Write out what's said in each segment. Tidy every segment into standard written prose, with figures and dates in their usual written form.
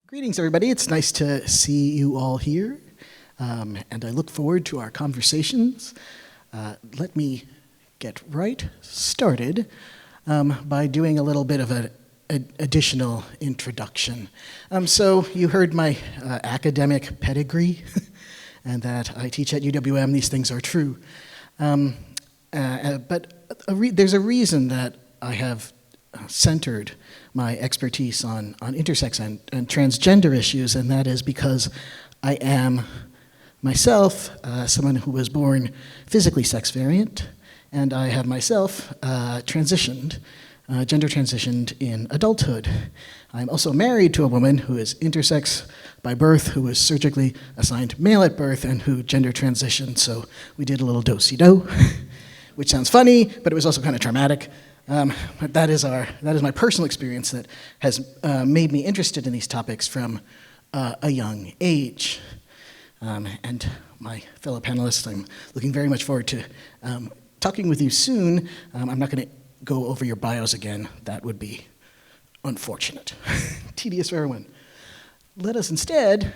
Greetings, everybody. It's nice to see you all here, and I look forward to our conversations. Let me get right started by doing a little bit of an additional introduction. So you heard my academic pedigree, and that I teach at UWM. These things are true. But there's a reason that I have centered my expertise on intersex and transgender issues, and that is because I am myself someone who was born physically sex variant, and I have myself gender transitioned in adulthood. I'm also married to a woman who is intersex by birth, who was surgically assigned male at birth, and who gender transitioned, so we did a little do-si-do, which sounds funny, but it was also kind of traumatic. But that is my personal experience that has made me interested in these topics from a young age. And my fellow panelists, I'm looking very much forward to talking with you soon. I'm not going to go over your bios again. That would be unfortunate, tedious for everyone. Let us instead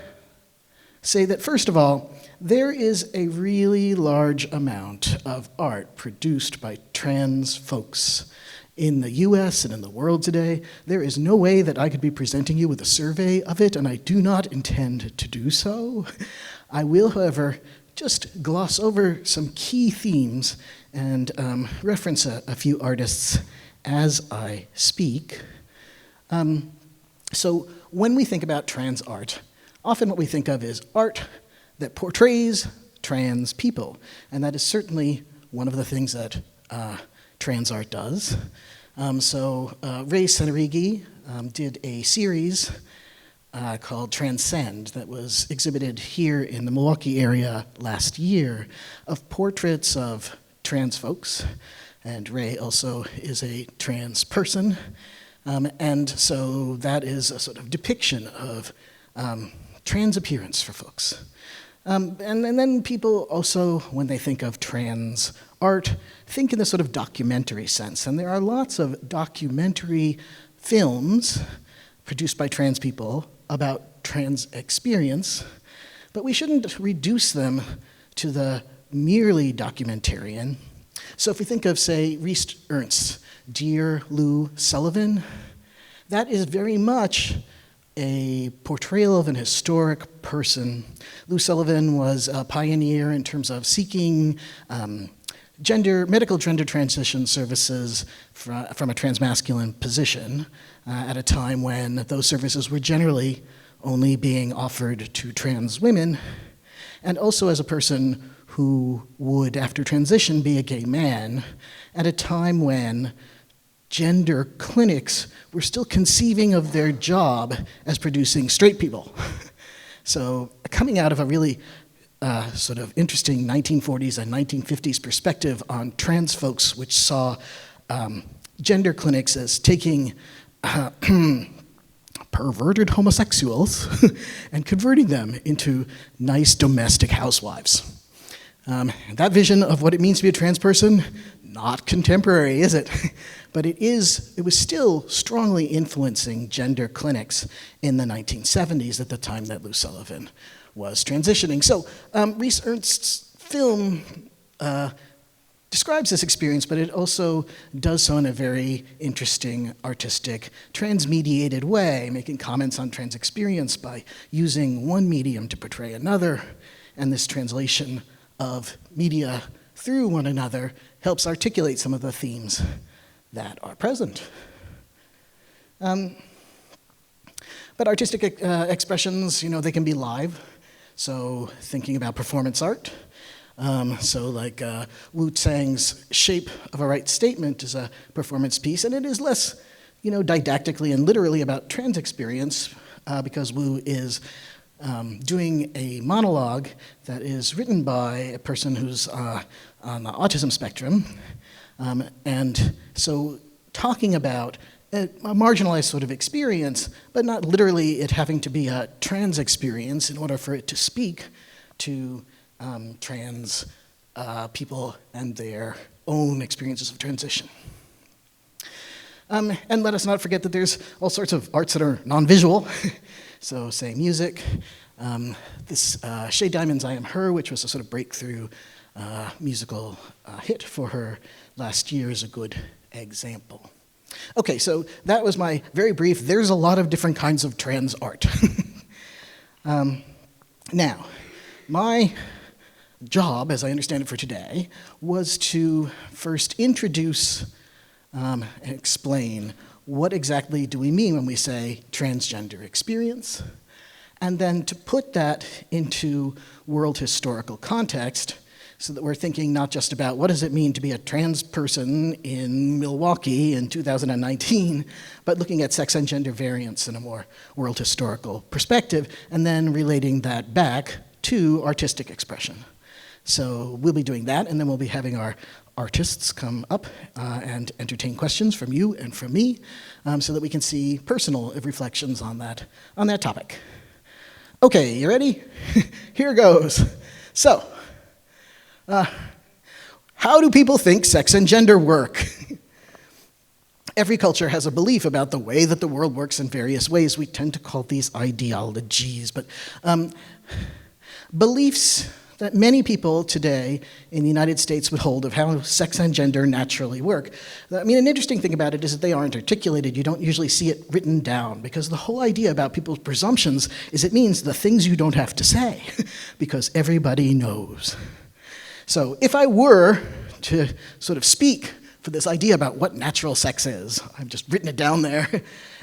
say that, first of all, there is a really large amount of art produced by trans folks in the US and in the world today. There is no way that I could be presenting you with a survey of it, and I do not intend to do so. I will, however, just gloss over some key themes and reference a few artists as I speak. So when we think about trans art, often what we think of is art that portrays trans people, and that is certainly one of the things that trans art does. Ray Senerigi did a series called Transcend that was exhibited here in the Milwaukee area last year of portraits of trans folks, and Ray also is a trans person, and so that is a sort of depiction of trans appearance for folks. And then people also, when they think of trans art, think in this sort of documentary sense. And there are lots of documentary films produced by trans people about trans experience, but we shouldn't reduce them to the merely documentarian. So if we think of, say, Rhys Ernst's Dear Lou Sullivan, that is very much a portrayal of an historic person. Lou Sullivan was a pioneer in terms of seeking medical gender transition services from a transmasculine position at a time when those services were generally only being offered to trans women, and also as a person who would, after transition, be a gay man at a time when gender clinics were still conceiving of their job as producing straight people. So coming out of a really sort of interesting 1940s and 1950s perspective on trans folks, which saw gender clinics as taking perverted homosexuals and converting them into nice domestic housewives. That vision of what it means to be a trans person, not contemporary, is it? But it was still strongly influencing gender clinics in the 1970s at the time that Lou Sullivan was transitioning. So Rhys Ernst's film describes this experience, but it also does so in a very interesting, artistic, trans-mediated way, making comments on trans experience by using one medium to portray another, and this translation of media through one another helps articulate some of the themes that are present. But artistic expressions, they can be live. So thinking about performance art, like Wu-Tsang's Shape of a Right Statement is a performance piece, and it is less, didactically and literally about trans experience because Wu is doing a monologue that is written by a person who's on the autism spectrum. And so talking about a marginalized sort of experience, but not literally it having to be a trans experience in order for it to speak to trans people and their own experiences of transition. And let us not forget that there's all sorts of arts that are non-visual. So say music, this Shay Diamond's I Am Her, which was a sort of breakthrough musical hit for her last year, is a good example. Okay, so that was my very brief, there's a lot of different kinds of trans art. Now, my job, as I understand it for today, was to first introduce and explain what exactly do we mean when we say transgender experience, and then to put that into world historical context so that we're thinking not just about what does it mean to be a trans person in Milwaukee in 2019, but looking at sex and gender variants in a more world historical perspective, and then relating that back to artistic expression. So we'll be doing that, and then we'll be having our artists come up and entertain questions from you and from me so that we can see personal reflections on that topic. Okay, you ready? Here goes. So, how do people think sex and gender work? Every culture has a belief about the way that the world works in various ways. We tend to call these ideologies, but beliefs that many people today in the United States would hold of how sex and gender naturally work. I mean, an interesting thing about it is that they aren't articulated. You don't usually see it written down, because the whole idea about people's presumptions is it means the things you don't have to say, because everybody knows. So if I were to sort of speak for this idea about what natural sex is, I've just written it down there,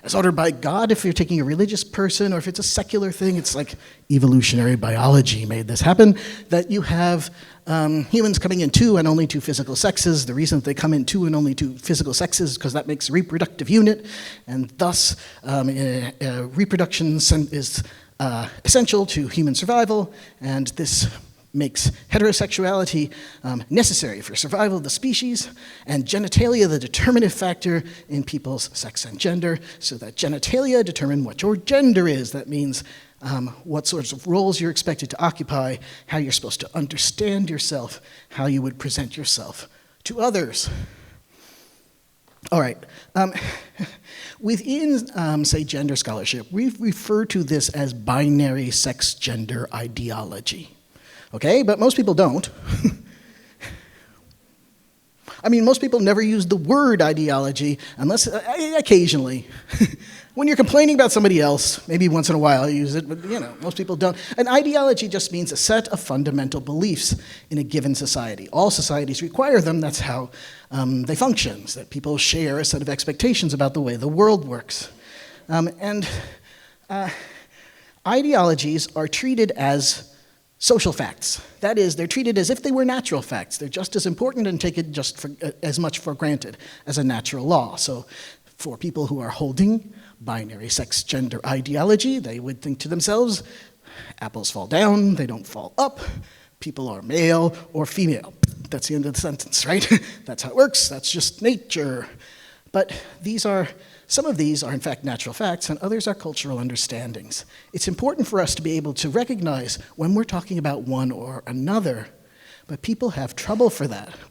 as ordered by God if you're taking a religious person, or if it's a secular thing, it's like evolutionary biology made this happen, that you have humans coming in two and only two physical sexes. The reason that they come in two and only two physical sexes is because that makes a reproductive unit, and thus reproduction is essential to human survival, and this makes heterosexuality necessary for survival of the species, and genitalia the determinative factor in people's sex and gender, so that genitalia determine what your gender is. That means what sorts of roles you're expected to occupy, how you're supposed to understand yourself, how you would present yourself to others. All right. Within, say, gender scholarship, we refer to this as binary sex-gender ideology. Okay, but most people don't. I mean, most people never use the word ideology unless, occasionally. When you're complaining about somebody else, maybe once in a while you use it, but most people don't. An ideology just means a set of fundamental beliefs in a given society. All societies require them, that's how they function, so that people share a set of expectations about the way the world works. Ideologies are treated as social facts. That is, they're treated as if they were natural facts. They're just as important and taken just as much for granted as a natural law. So for people who are holding binary sex-gender ideology, they would think to themselves, apples fall down, they don't fall up, people are male or female. That's the end of the sentence, right? That's how it works, that's just nature. But some of these are in fact natural facts, and others are cultural understandings. It's important for us to be able to recognize when we're talking about one or another, but people have trouble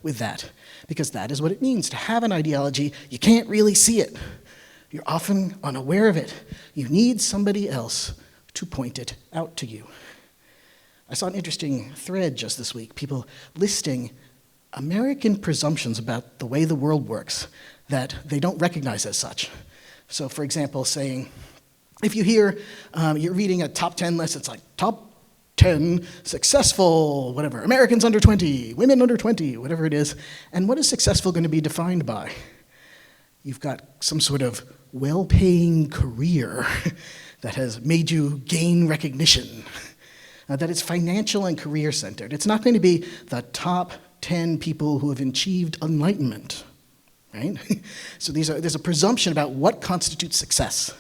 with that, because that is what it means to have an ideology. You can't really see it. You're often unaware of it. You need somebody else to point it out to you. I saw an interesting thread just this week, people listing American presumptions about the way the world works that they don't recognize as such. So, for example, saying, if you hear, you're reading a top 10 list, it's like top 10 successful, whatever, Americans under 20, women under 20, whatever it is. And what is successful going to be defined by? You've got some sort of well-paying career that has made you gain recognition, that it's financial and career-centered. It's not going to be the top 10 people who have achieved enlightenment. Right? So there's a presumption about what constitutes success.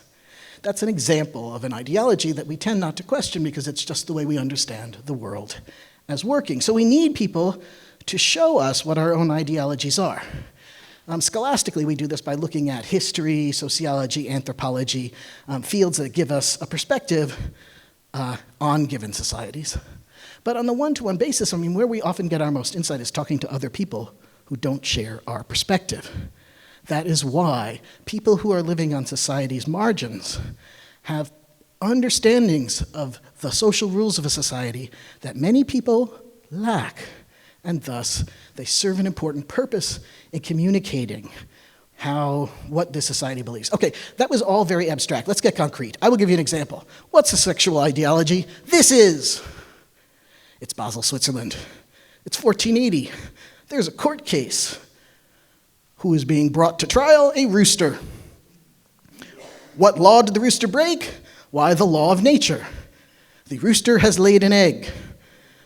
That's an example of an ideology that we tend not to question because it's just the way we understand the world as working. So we need people to show us what our own ideologies are. Scholastically, we do this by looking at history, sociology, anthropology, fields that give us a perspective on given societies. But on the one-to-one basis, where we often get our most insight is talking to other people who don't share our perspective. That is why people who are living on society's margins have understandings of the social rules of a society that many people lack, and thus they serve an important purpose in communicating what this society believes. Okay, that was all very abstract. Let's get concrete. I will give you an example. What's a sexual ideology? It's Basel, Switzerland. It's 1480. There's a court case. Who is being brought to trial? A rooster. What law did the rooster break? Why, the law of nature. The rooster has laid an egg.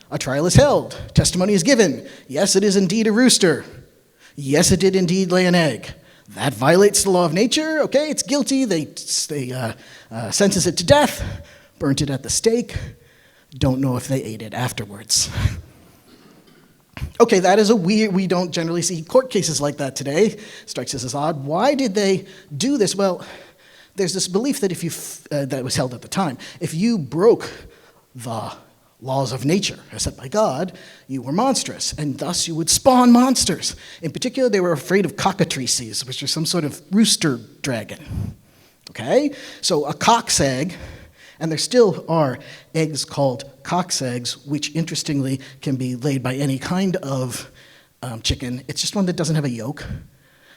A trial is held. Testimony is given. Yes, it is indeed a rooster. Yes, it did indeed lay an egg. That violates the law of nature. Okay, it's guilty. They sentence it to death, burnt it at the stake. Don't know if they ate it afterwards. Okay, that is we don't generally see court cases like that today. Strikes us as odd. Why did they do this? Well, there's this belief that that was held at the time. If you broke the laws of nature as set by God, you were monstrous, and thus you would spawn monsters. In particular, they were afraid of cockatrices, which are some sort of rooster dragon. Okay? So a cock's egg, and there still are eggs called cock's eggs, which interestingly can be laid by any kind of chicken. It's just one that doesn't have a yolk.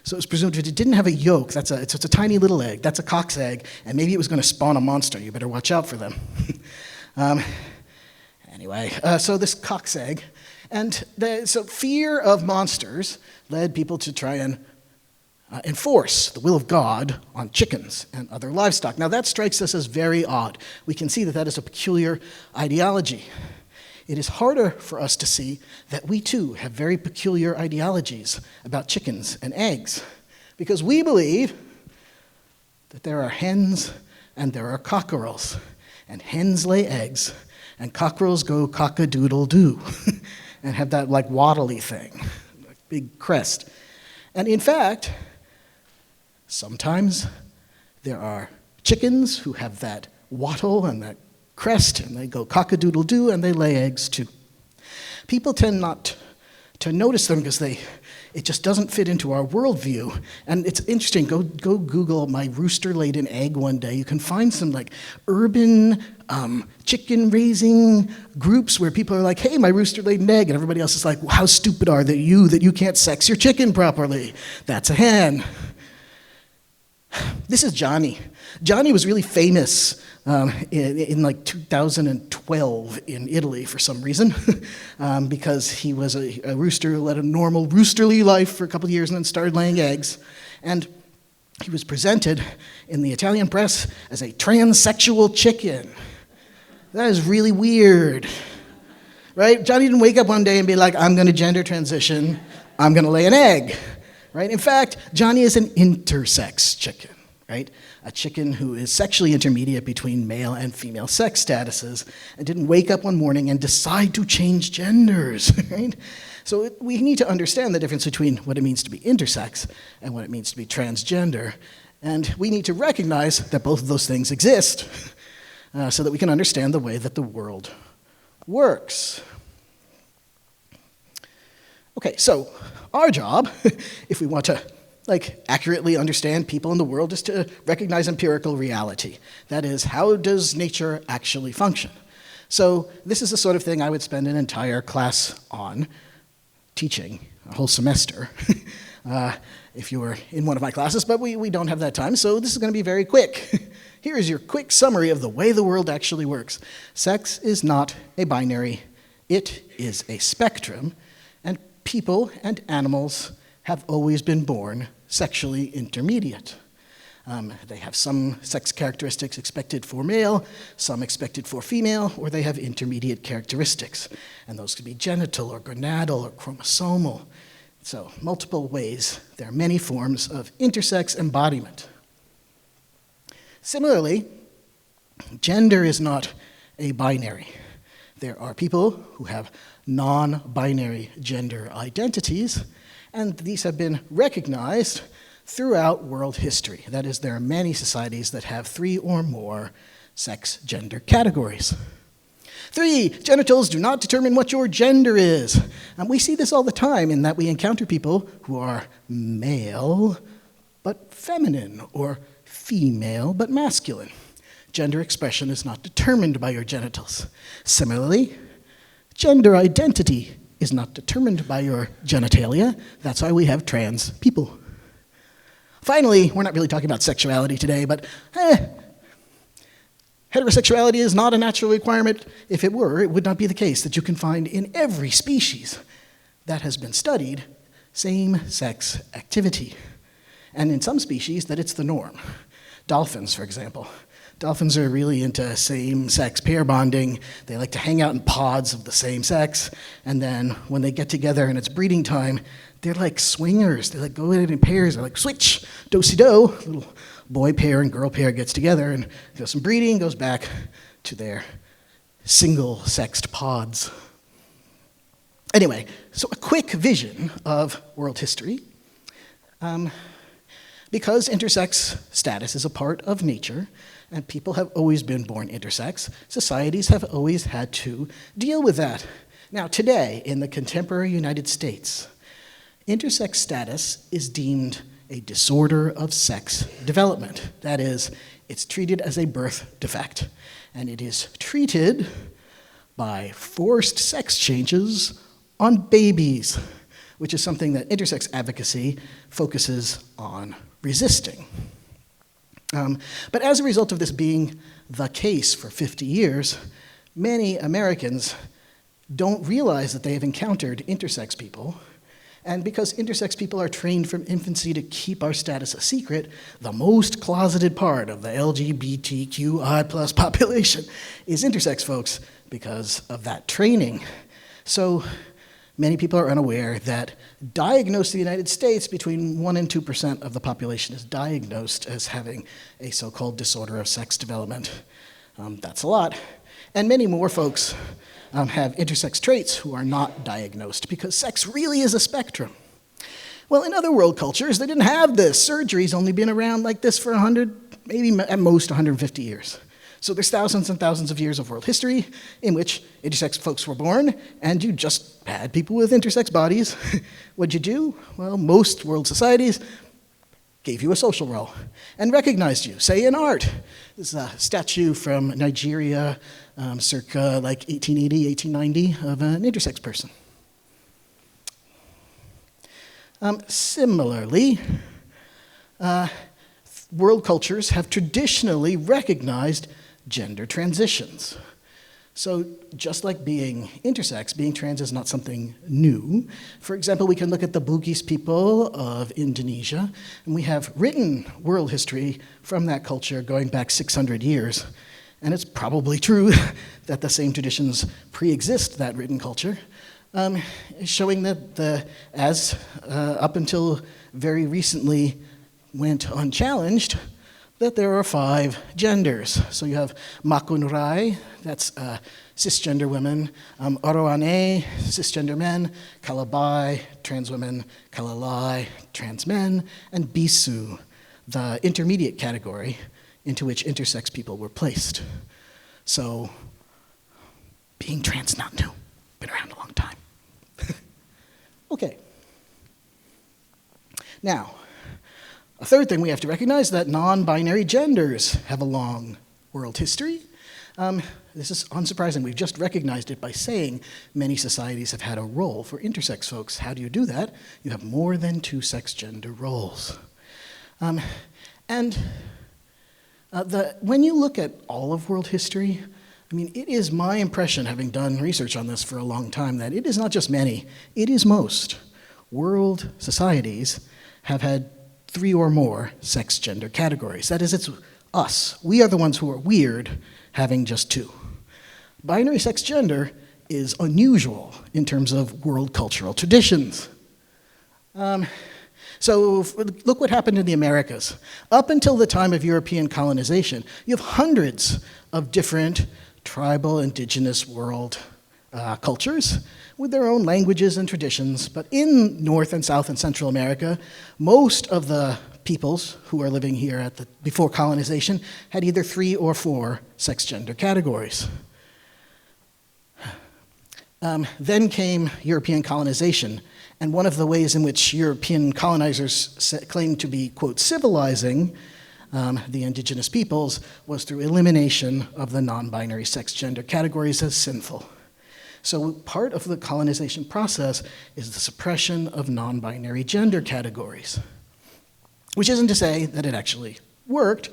So it's presumed if it didn't have a yolk, it's a tiny little egg. That's a cock's egg, and maybe it was going to spawn a monster. You better watch out for them. Anyway, so this cock's egg, and so fear of monsters led people to try and enforce the will of God on chickens and other livestock. Now that strikes us as very odd. We can see that that is a peculiar ideology. It is harder for us to see that we too have very peculiar ideologies about chickens and eggs, because we believe that there are hens and there are cockerels, and hens lay eggs, and cockerels go cock-a-doodle-doo, and have that like waddly thing, like big crest. And in fact, sometimes there are chickens who have that wattle and that crest, and they go cock-a-doodle-doo, and they lay eggs too. People tend not to notice them because it just doesn't fit into our worldview. And it's interesting, go Google my rooster laid an egg one day. You can find some like urban chicken raising groups where people are like, hey, my rooster laid an egg, and everybody else is like, well, how stupid are you that you can't sex your chicken properly? That's a hen. This is Johnny. Johnny was really famous in like 2012 in Italy for some reason, because he was a rooster who led a normal roosterly life for a couple of years and then started laying eggs. And he was presented in the Italian press as a transsexual chicken. That is really weird, right? Johnny didn't wake up one day and be like, I'm going to gender transition, I'm going to lay an egg, right? In fact, Johnny is an intersex chicken, right? A chicken who is sexually intermediate between male and female sex statuses, and didn't wake up one morning and decide to change genders, right? So we need to understand the difference between what it means to be intersex and what it means to be transgender, and we need to recognize that both of those things exist so that we can understand the way that the world works. Okay, so our job, if we want to accurately understand people in the world, is to recognize empirical reality. That is, how does nature actually function? So this is the sort of thing I would spend an entire class on teaching, a whole semester, if you were in one of my classes, but we don't have that time, so this is going to be very quick. Here is your quick summary of the way the world actually works. Sex is not a binary, it is a spectrum, and people and animals have always been born sexually intermediate. They have some sex characteristics expected for male, some expected for female, or they have intermediate characteristics. And those could be genital or gonadal or chromosomal. So multiple ways. There are many forms of intersex embodiment. Similarly, gender is not a binary. There are people who have non-binary gender identities, and these have been recognized throughout world history. That is, there are many societies that have 3 or more sex gender categories. 3, genitals do not determine what your gender is. And we see this all the time in that we encounter people who are male but feminine, or female but masculine. gender expression is not determined by your genitals. Similarly, gender identity is not determined by your genitalia. That's why we have trans people. Finally, we're not really talking about sexuality today, but heterosexuality is not a natural requirement. If it were, it would not be the case that you can find in every species that has been studied same-sex activity. And in some species, that it's the norm. Dolphins, for example. Dolphins are really into same-sex pair bonding. They like to hang out in pods of the same sex, and then when they get together and it's breeding time, they're like swingers. They like go in pairs. They're like, switch, do-si-do. Little boy pair and girl pair gets together and does some breeding, goes back to their single-sexed pods. Anyway, so a quick vision of world history. Because intersex status is a part of nature, and people have always been born intersex, societies have always had to deal with that. Now, today, in the contemporary United States, intersex status is deemed a disorder of sex development. That is, it's treated as a birth defect, and it is treated by forced sex changes on babies, which is something that intersex advocacy focuses on resisting. But as a result of this being the case for 50 years, many Americans don't realize that they have encountered intersex people. And because intersex people are trained from infancy to keep our status a secret, the most closeted part of the LGBTQI+ population is intersex folks because of that training. So many people are unaware that diagnosed in the United States, between 1% and 2% of the population is diagnosed as having a so-called disorder of sex development. That's a lot. And many more folks have intersex traits who are not diagnosed because sex really is a spectrum. Well, in other world cultures, they didn't have this. Surgery's only been around like this for 100, maybe at most 150 years. So there's thousands and thousands of years of world history in which intersex folks were born, and you just had people with intersex bodies. What'd you do? Well, most world societies gave you a social role and recognized you, say in art. This is a statue from Nigeria, circa like 1880, 1890, of an intersex person. Similarly, world cultures have traditionally recognized gender transitions. So just like being intersex, being trans is not something new. For example, we can look at the Bugis people of Indonesia, and we have written world history from that culture going back 600 years. And it's probably true that the same traditions pre-exist that written culture, showing that up until very recently went unchallenged, that there are 5 genders. So you have Makunrai, that's cisgender women, Oroane, cisgender men, Kalabai, trans women, Kalalai, trans men, and Bisu, the intermediate category into which intersex people were placed. So being trans, not new, been around a long time. Okay. Now, a third thing we have to recognize is that non-binary genders have a long world history. This is unsurprising. We've just recognized it by saying many societies have had a role for intersex folks. How do you do that? You have more than 2 sex gender roles. When you look at all of world history, I mean, it is my impression, having done research on this for a long time, that it is not just many, it is most. World societies have had 3 or more sex gender categories. That is, it's us. We are the ones who are weird having just 2. Binary sex gender is unusual in terms of world cultural traditions. So look what happened in the Americas. Up until the time of European colonization, you have hundreds of different tribal, indigenous world cultures with their own languages and traditions. But in North and South and Central America, most of the peoples who are living here before colonization had either 3 or 4 sex gender categories. Then came European colonization, and one of the ways in which European colonizers claimed to be, quote, civilizing the indigenous peoples was through elimination of the non-binary sex-gender categories as sinful. So part of the colonization process is the suppression of non-binary gender categories, which isn't to say that it actually worked.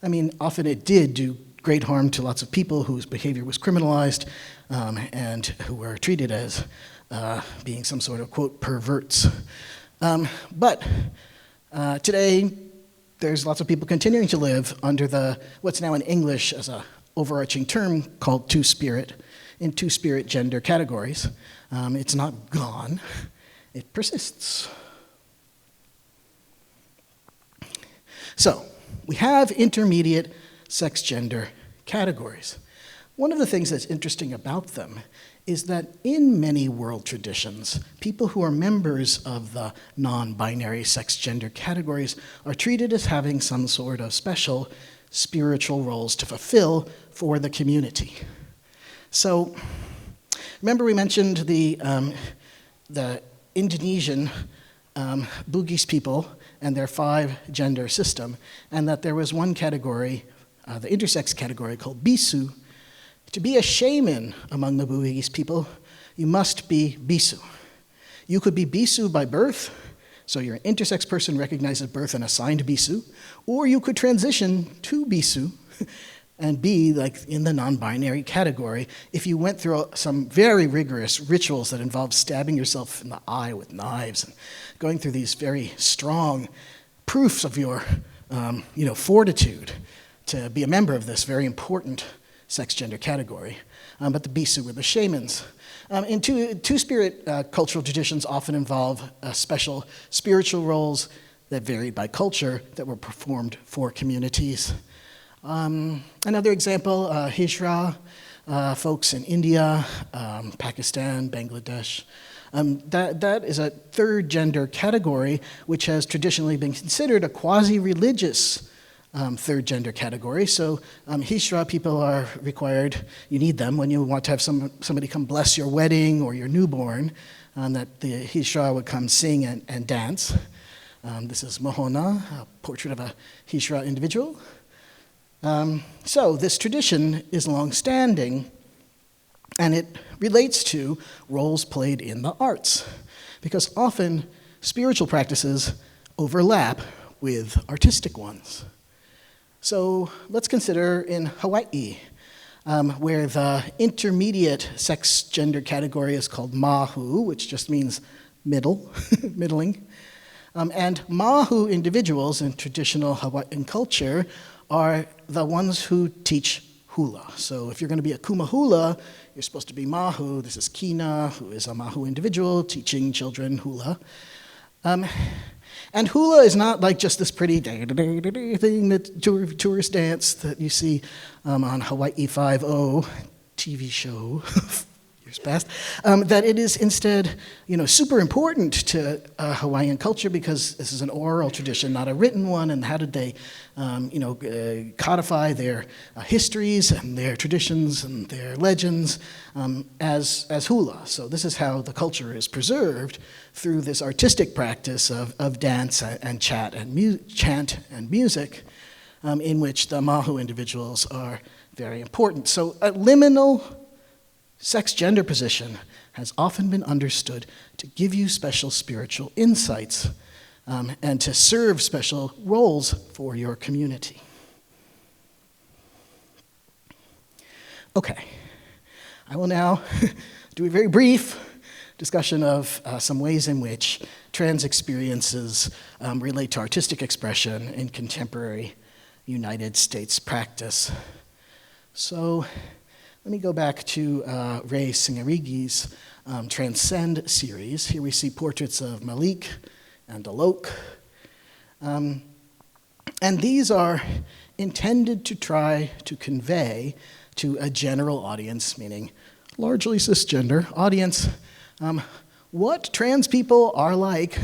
I mean, often it did do great harm to lots of people whose behavior was criminalized and who were treated as being some sort of, quote, perverts. But today, there's lots of people continuing to live under what's now in English as an overarching term called two-spirit, in two-spirit gender categories. It's not gone, it persists. So, we have intermediate sex-gender categories. One of the things that's interesting about them is that in many world traditions, people who are members of the non-binary sex-gender categories are treated as having some sort of special spiritual roles to fulfill for the community. So, remember we mentioned the Indonesian Bugis people and their 5-gender system, and that there was one category, the intersex category, called bisu. To be a shaman among the Bugis people, you must be bisu. You could be bisu by birth, so you're an intersex person recognized at birth and assigned bisu, or you could transition to bisu and be like in the non-binary category if you went through some very rigorous rituals that involved stabbing yourself in the eye with knives and going through these very strong proofs of your fortitude to be a member of this very important sex-gender category. But the bisu were the shamans. And two-spirit cultural traditions often involve special spiritual roles that varied by culture that were performed for communities. Another example, Hijra, folks in India, Pakistan, Bangladesh. That is a third gender category which has traditionally been considered a quasi-religious third gender category. So Hijra people are required, you need them when you want to have somebody come bless your wedding or your newborn, that the Hijra would come sing and dance. This is Mohona, a portrait of a Hijra individual. So this tradition is long-standing, and it relates to roles played in the arts, because often spiritual practices overlap with artistic ones. So let's consider in Hawaii, where the intermediate sex-gender category is called mahu, which just means middle, middling. And mahu individuals in traditional Hawaiian culture are the ones who teach hula. So if you're going to be a kuma hula, you're supposed to be mahu. This is Kina, who is a mahu individual teaching children hula. And hula is not like just this pretty thing that tourist dance that you see on Hawaii 5-0 TV show years past. That it is instead, super important to Hawaiian culture because this is an oral tradition, not a written one. And how did they, codify their histories and their traditions and their legends as hula? So this is how the culture is preserved through this artistic practice of dance and chant and music, in which the mahu individuals are very important. So a liminal sex-gender position has often been understood to give you special spiritual insights and to serve special roles for your community. Okay, I will now do a very brief discussion of some ways in which trans experiences relate to artistic expression in contemporary United States practice. So let me go back to Ray Singarigi's Transcend series. Here we see portraits of Malik and Alok. And these are intended to try to convey to a general audience, meaning largely cisgender audience, what trans people are like,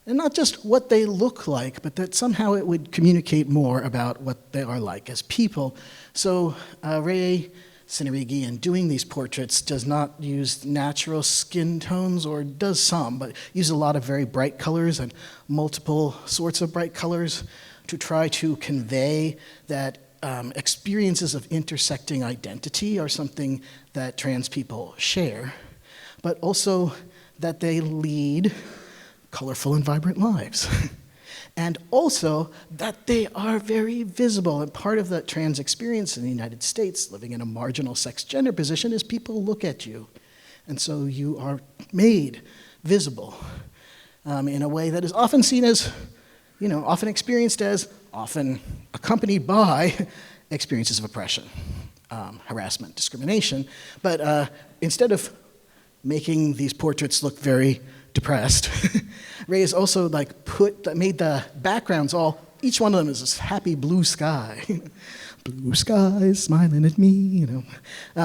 and not just what they look like, but that somehow it would communicate more about what they are like as people. So Ray Sinarigi, in doing these portraits, does not use natural skin tones, or does some, but uses a lot of very bright colors and multiple sorts of bright colors to try to convey that experiences of intersecting identity are something that trans people share, but also that they lead colorful and vibrant lives. And also that they are very visible. And part of the trans experience in the United States, living in a marginal sex-gender position, is people look at you. And so you are made visible in a way that is often seen as, often experienced as, often accompanied by experiences of oppression, harassment, discrimination. But instead of making these portraits look very depressed, Ray has also made the backgrounds each one of them is this happy blue sky. Blue skies smiling at me,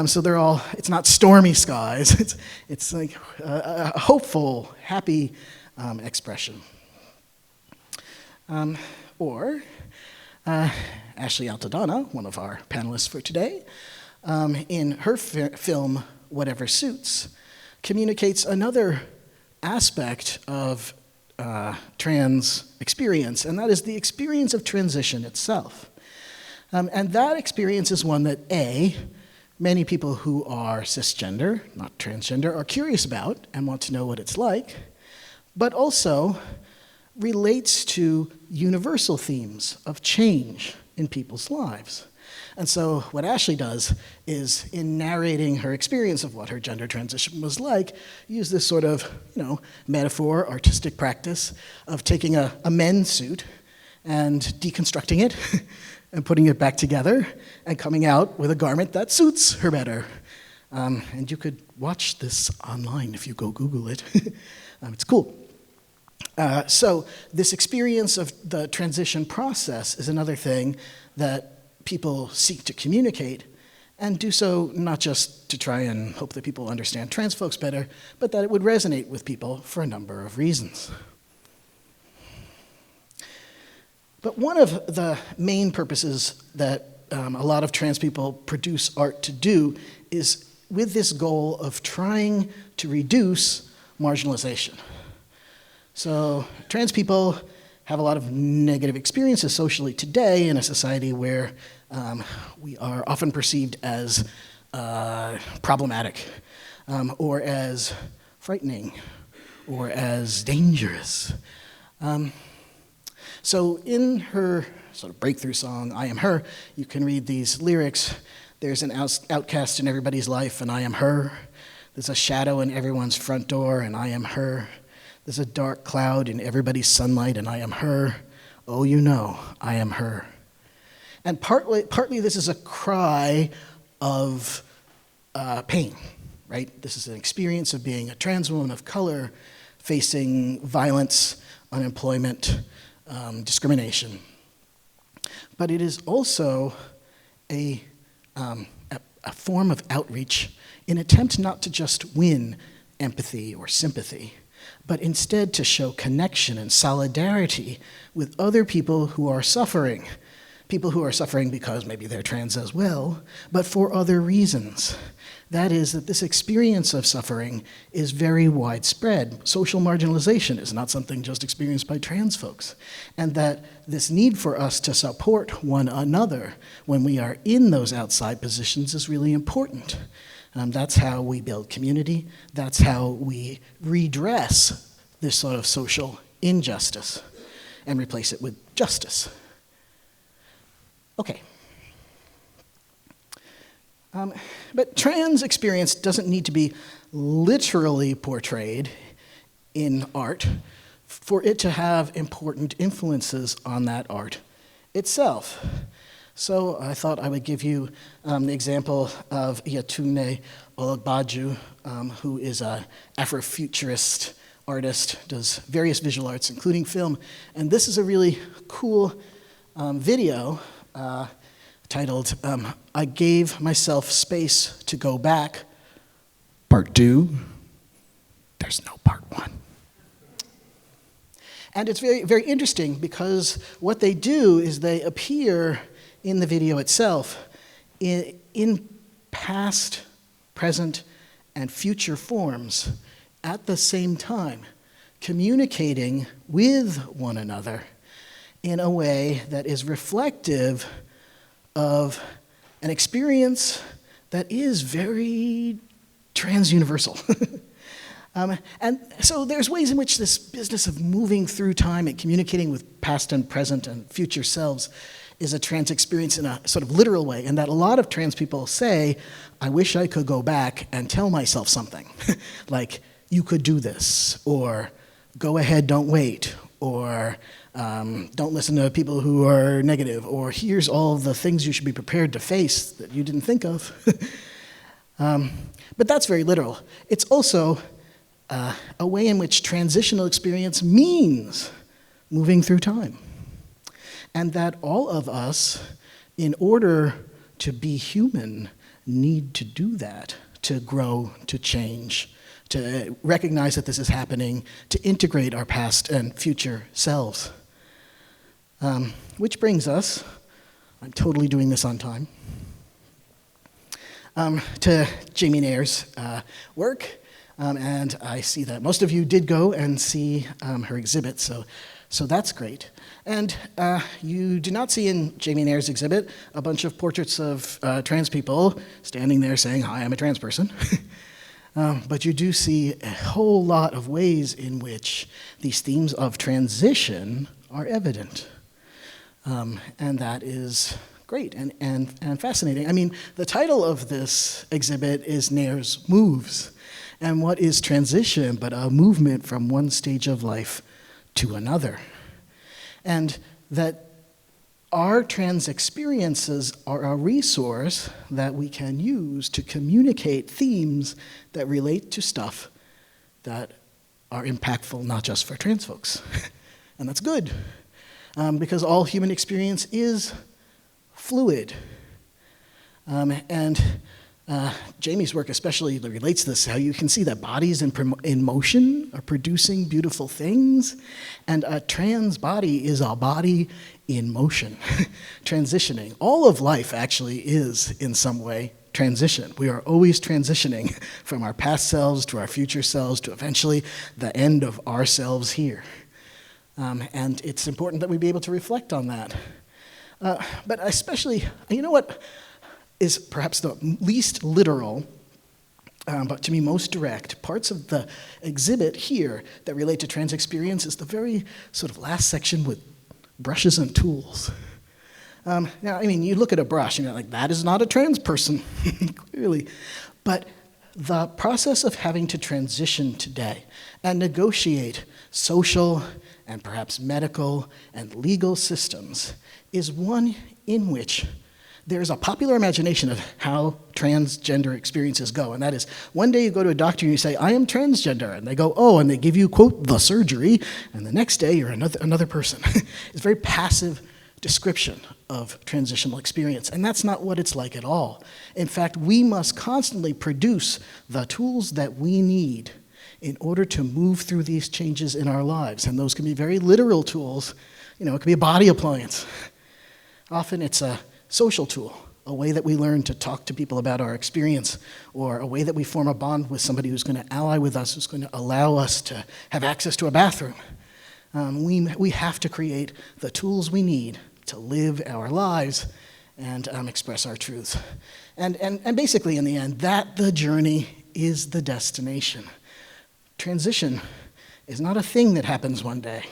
So they're all, it's not stormy skies, it's like a hopeful, happy expression. Or Ashley Altadonna, one of our panelists for today, in her film, Whatever Suits, communicates another aspect of trans experience, and that is the experience of transition itself. And that experience is one that, many people who are cisgender, not transgender, are curious about and want to know what it's like, but also relates to universal themes of change in people's lives. And so what Ashley does is, in narrating her experience of what her gender transition was like, use this sort of, metaphor, artistic practice of taking a men's suit and deconstructing it and putting it back together and coming out with a garment that suits her better. And you could watch this online if you go Google it. It's cool. So this experience of the transition process is another thing that people seek to communicate, and do so not just to try and hope that people understand trans folks better, but that it would resonate with people for a number of reasons. But one of the main purposes that a lot of trans people produce art to do is with this goal of trying to reduce marginalization. So trans people have a lot of negative experiences socially today in a society where we are often perceived as problematic, or as frightening, or as dangerous. So in her sort of breakthrough song, I Am Her, you can read these lyrics. There's an outcast in everybody's life, and I am her. There's a shadow in everyone's front door, and I am her. There's a dark cloud in everybody's sunlight, and I am her. Oh, I am her. And partly this is a cry of pain, right? This is an experience of being a trans woman of color facing violence, unemployment, discrimination. But it is also a form of outreach in an attempt not to just win empathy or sympathy, but instead to show connection and solidarity with other people who are suffering. People who are suffering because maybe they're trans as well, but for other reasons. That is, that this experience of suffering is very widespread. Social marginalization is not something just experienced by trans folks. And that this need for us to support one another when we are in those outside positions is really important. That's how we build community. That's how we redress this sort of social injustice and replace it with justice. Okay. But trans experience doesn't need to be literally portrayed in art for it to have important influences on that art itself. So I thought I would give you the example of Yatunde Olagbaju, who is an Afrofuturist artist, does various visual arts, including film. And this is a really cool video titled, I Gave Myself Space to Go Back, Part 2. There's no Part 1. And it's very, very interesting because what they do is they appear in the video itself in past, present, and future forms at the same time, communicating with one another in a way that is reflective of an experience that is very transuniversal. And so there's ways in which this business of moving through time and communicating with past and present and future selves is a trans experience in a sort of literal way, and that a lot of trans people say, I wish I could go back and tell myself something, like, you could do this, or go ahead, don't wait, or don't listen to people who are negative, or here's all the things you should be prepared to face that you didn't think of. But that's very literal. It's also a way in which transitional experience means moving through time. And that all of us, in order to be human, need to do that, to grow, to change, to recognize that this is happening, to integrate our past and future selves. Which brings us, I'm totally doing this on time, to Jamie Nares' work. And I see that most of you did go and see her exhibit, so that's great. And you do not see in Jamie Nares' exhibit a bunch of portraits of trans people standing there saying, hi, I'm a trans person. But you do see a whole lot of ways in which these themes of transition are evident. And that is great and fascinating. I mean, the title of this exhibit is Nares Moves. And what is transition but a movement from one stage of life to another? And that our trans experiences are a resource that we can use to communicate themes that relate to stuff that are impactful not just for trans folks. And that's good, because all human experience is fluid. Jamie's work especially relates to this, how you can see that bodies in motion are producing beautiful things, and a trans body is a body in motion, transitioning. All of life actually is, in some way, transition. We are always transitioning from our past selves to our future selves to eventually the end of ourselves here. And it's important that we be able to reflect on that. But especially, you know what is perhaps the least literal, but to me most direct, parts of the exhibit here that relate to trans experience is the very sort of last section with brushes and tools. Now, I mean, you look at a brush and you're like, that is not a trans person, clearly. But the process of having to transition today and negotiate social and perhaps medical and legal systems is one in which there's a popular imagination of how transgender experiences go, and that is, one day you go to a doctor and you say, I am transgender, and they go, oh, and they give you, quote, the surgery, and the next day you're another person. It's a very passive description of transitional experience, and that's not what it's like at all. In fact, we must constantly produce the tools that we need in order to move through these changes in our lives, and those can be very literal tools. You know, it could be a body appliance. Often it's a social tool, a way that we learn to talk to people about our experience, or a way that we form a bond with somebody who's going to ally with us, who's going to allow us to have access to a bathroom. We have to create the tools we need to live our lives and express our truths. And basically, in the end, that the journey is the destination. Transition is not a thing that happens one day.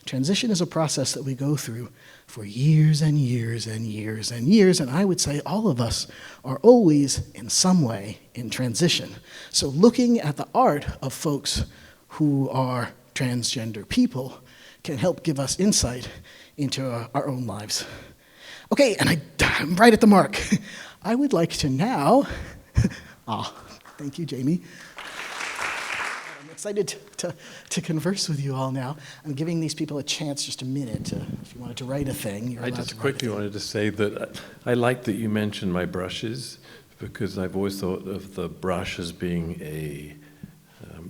Transition is a process that we go through for years and years and years and years, and I would say all of us are always, in some way, in transition. So looking at the art of folks who are transgender people can help give us insight into our own lives. Okay, and I'm right at the mark. I would like to now, thank you, Jamie. Excited to converse with you all now. I'm giving these people a chance, just a minute, if you wanted to write a thing. You're I just quickly wanted to say that I like that you mentioned my brushes, because I've always thought of the brush as being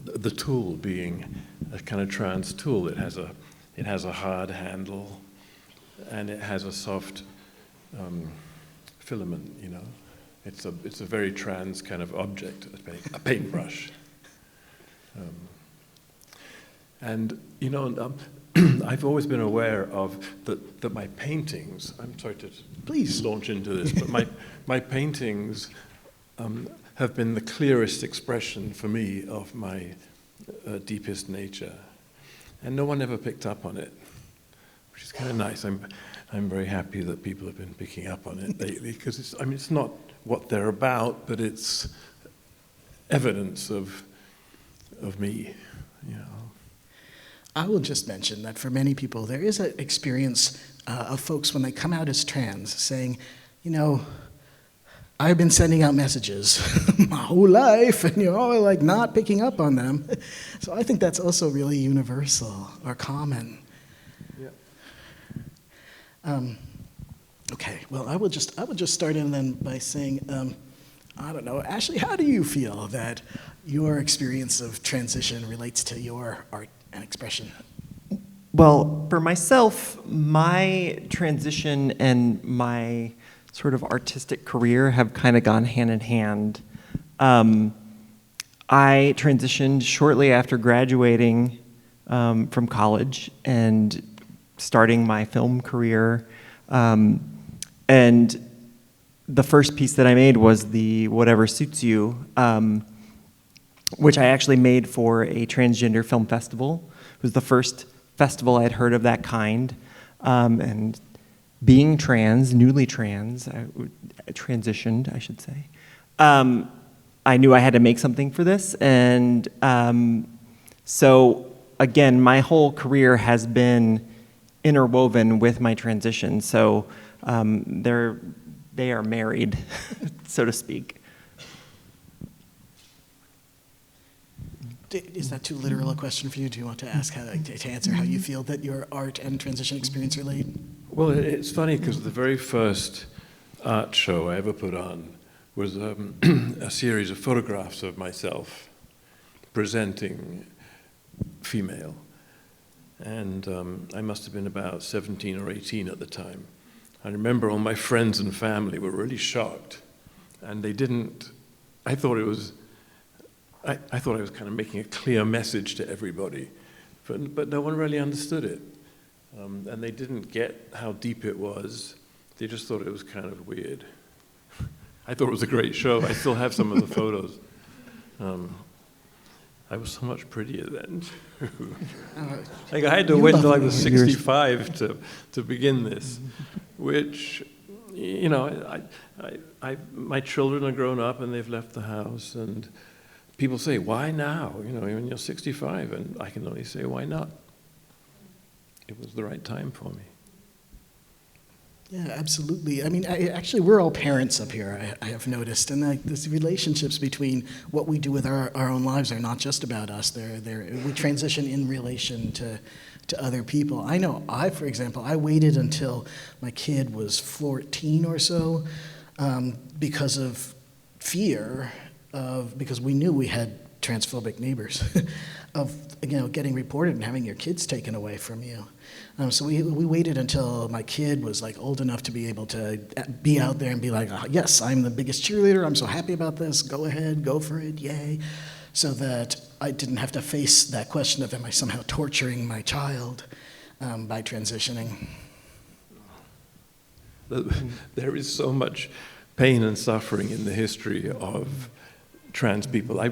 the tool being a kind of trans tool. It has a hard handle, and it has a soft filament. You know, it's a very trans kind of object, a paintbrush. And, you know, I've always been aware of that my paintings, I'm sorry to Please launch into this, but my paintings have been the clearest expression for me of my deepest nature. And no one ever picked up on it, which is kind of nice. I'm very happy that people have been picking up on it lately, because it's not what they're about, but it's evidence of me, you know. I will just mention that for many people, there is an experience of folks when they come out as trans saying, you know, I've been sending out messages my whole life, and you're all like not picking up on them. So I think that's also really universal or common. Yeah. Okay, well, I would just start in then by saying, I don't know, Ashley, how do you feel that your experience of transition relates to your art and expression? Well, for myself, my transition and my sort of artistic career have kind of gone hand in hand. I transitioned shortly after graduating from college and starting my film career. And the first piece that I made was the Whatever Suits You, which I actually made for a transgender film festival. It was the first festival I'd heard of that kind. And being trans, newly trans, transitioned, I should say, I knew I had to make something for this. And so, again, my whole career has been interwoven with my transition. So they are married, so to speak. Is that too literal a question for you? Do you want to ask to answer how you feel that your art and transition experience relate? Well, it's funny because the very first art show I ever put on was a series of photographs of myself presenting female. And I must have been about 17 or 18 at the time. I remember all my friends and family were really shocked. And they didn't, I thought I was kind of making a clear message to everybody. But no one really understood it. And they didn't get how deep it was. They just thought it was kind of weird. I thought it was a great show. I still have some of the photos. I was so much prettier then. Like I had to wait until I was 65 to begin this, which, you know, my children are grown up and they've left the house, and people say, why now? You know, when you're 65, and I can only say, why not? It was the right time for me. Yeah, absolutely. I mean, actually, we're all parents up here, I have noticed, and these relationships between what we do with our own lives are not just about us. We transition in relation to other people. I know for example, I waited until my kid was 14 or so because of fear, because we knew we had transphobic neighbors, of getting reported and having your kids taken away from you. So we waited until my kid was like old enough to be able to be out there and be like, oh, yes, I'm the biggest cheerleader. I'm so happy about this. Go ahead, go for it, yay. So that I didn't have to face that question of, am I somehow torturing my child by transitioning? There is so much pain and suffering in the history of trans people.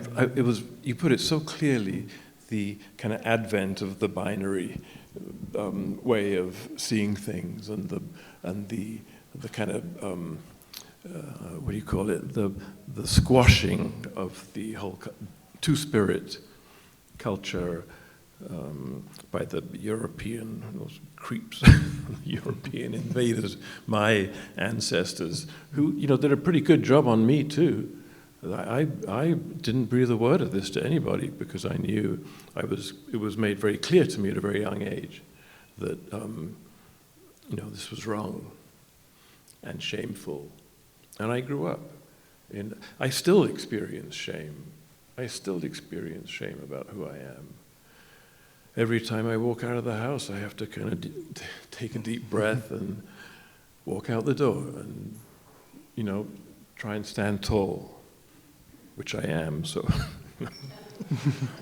You put it so clearly, the kind of advent of the binary way of seeing things, and the kind of what do you call it? The squashing of the whole two-spirit culture by the European, those creeps, European invaders, my ancestors, who did a pretty good job on me too. I didn't breathe a word of this to anybody because I knew it was made very clear to me at a very young age that this was wrong and shameful. And I grew up I still experience shame. I still experience shame about who I am. Every time I walk out of the house, I have to kind of take a deep breath and walk out the door and try and stand tall. Which I am, so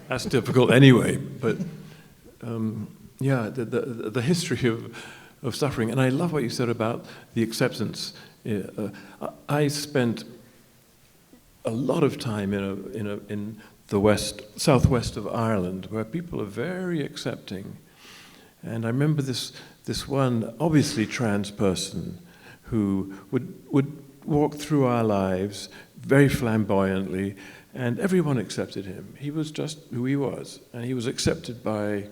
that's difficult anyway. But Yeah, the history of suffering. And I love what you said about the acceptance. I spent a lot of time in the southwest of Ireland, where people are very accepting. And I remember this one obviously trans person who would walk through our lives very flamboyantly, and everyone accepted him. He was just who he was, and he was accepted by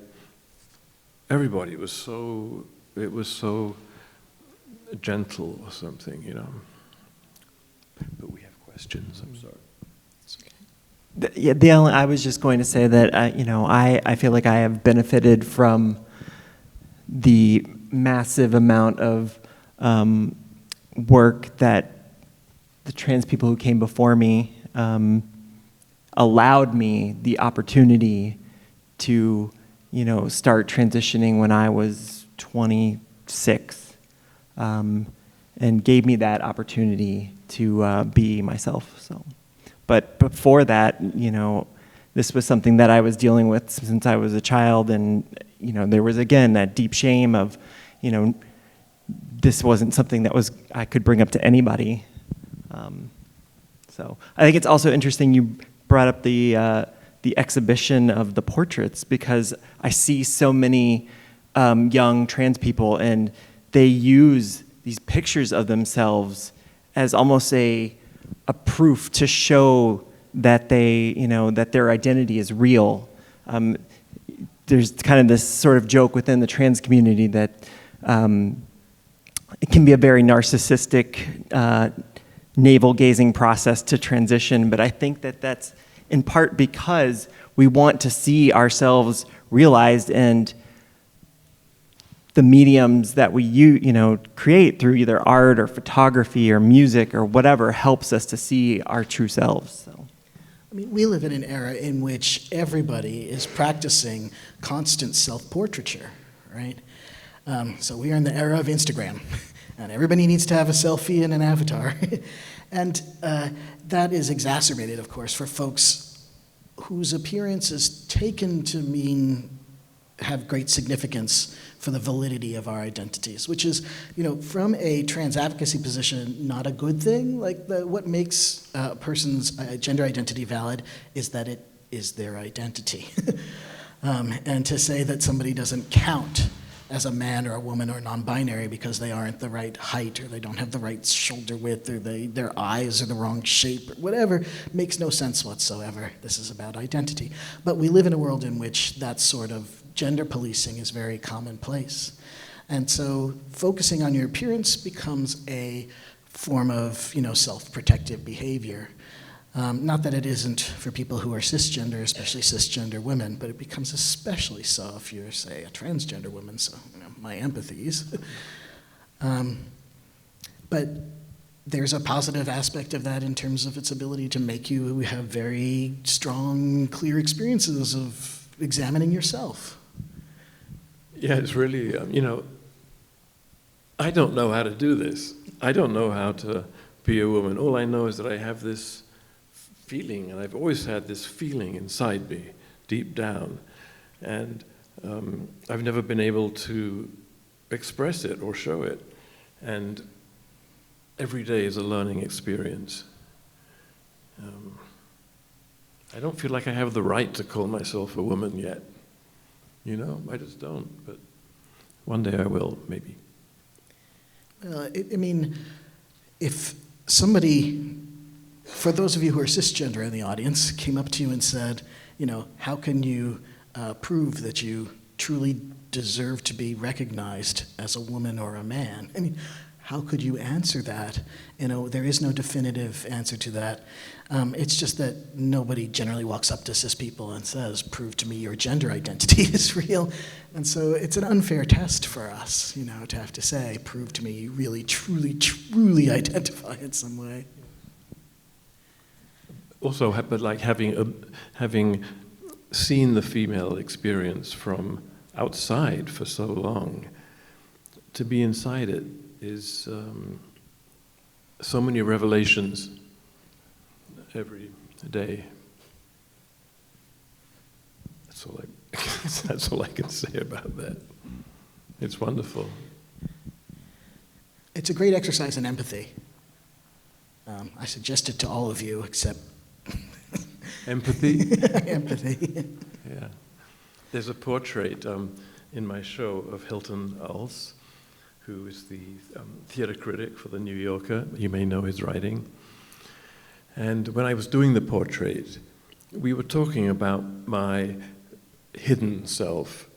everybody. It was so gentle or something, you know. But we have questions. I'm sorry. Yeah, I was just going to say that I feel like I have benefited from the massive amount of work that the trans people who came before me allowed me the opportunity to start transitioning when I was 26, and gave me that opportunity to be myself. So, but before that, this was something that I was dealing with since I was a child, and there was again that deep shame of, this wasn't something that I could bring up to anybody. So I think it's also interesting you brought up the exhibition of the portraits, because I see so many young trans people, and they use these pictures of themselves as almost a proof to show that that their identity is real. There's kind of this sort of joke within the trans community that it can be a very narcissistic, navel-gazing process to transition, but I think that that's in part because we want to see ourselves realized, and the mediums that we create through either art or photography or music or whatever helps us to see our true selves. So. I mean, we live in an era in which everybody is practicing constant self-portraiture, right? So we are in the era of Instagram, and everybody needs to have a selfie and an avatar. And that is exacerbated, of course, for folks whose appearance is taken to have great significance for the validity of our identities, which is, from a trans advocacy position, not a good thing. Like, what makes a person's gender identity valid is that it is their identity. And to say that somebody doesn't count as a man or a woman or non-binary because they aren't the right height, or they don't have the right shoulder width, or their eyes are the wrong shape, or whatever, makes no sense whatsoever. This is about identity. But we live in a world in which that sort of gender policing is very commonplace. And so focusing on your appearance becomes a form of, self-protective behavior. Not that it isn't for people who are cisgender, especially cisgender women, but it becomes especially so if you're, say, a transgender woman, so my empathies. But there's a positive aspect of that in terms of its ability to make you have very strong, clear experiences of examining yourself. Yeah, it's really, I don't know how to do this. I don't know how to be a woman. All I know is that I have this feeling, and I've always had this feeling inside me, deep down. And I've never been able to express it or show it. And every day is a learning experience. I don't feel like I have the right to call myself a woman yet. I just don't, but one day I will, maybe. If somebody, for those of you who are cisgender in the audience, came up to you and said, how can you prove that you truly deserve to be recognized as a woman or a man? How could you answer that? There is no definitive answer to that. It's just that nobody generally walks up to cis people and says, prove to me your gender identity is real. And so it's an unfair test for us, to have to say, prove to me you really, truly, truly identify in some way. Also, but like having seen the female experience from outside for so long, to be inside it is so many revelations every day. That's all That's all I can say about that. It's wonderful. It's a great exercise in empathy. I suggest it to all of you, except Empathy? empathy. Yeah. There's a portrait in my show of Hilton Als, who is the theater critic for The New Yorker. You may know his writing. And when I was doing the portrait, we were talking about my hidden self,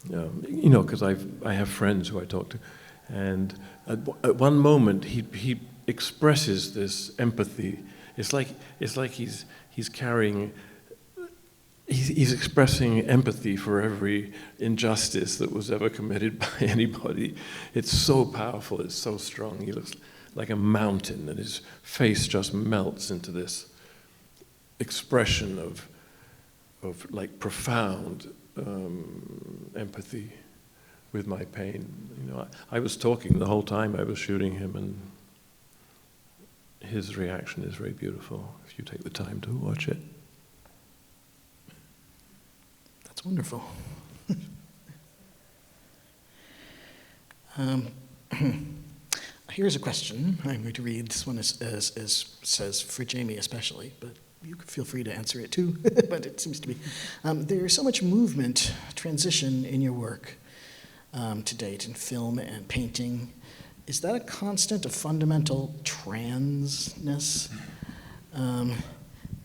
because I have friends who I talk to. And at one moment, he expresses this empathy. It's like he's carrying. He's expressing empathy for every injustice that was ever committed by anybody. It's so powerful, it's so strong. He looks like a mountain, and his face just melts into this expression of like profound empathy with my pain. I was talking the whole time I was shooting him, and his reaction is very beautiful if you take the time to watch it. That's wonderful. Here's a question I'm going to read. This one says for Jamie especially, but you can feel free to answer it too, but it seems to be. There's so much movement, transition in your work to date in film and painting. Is that a constant, a fundamental transness?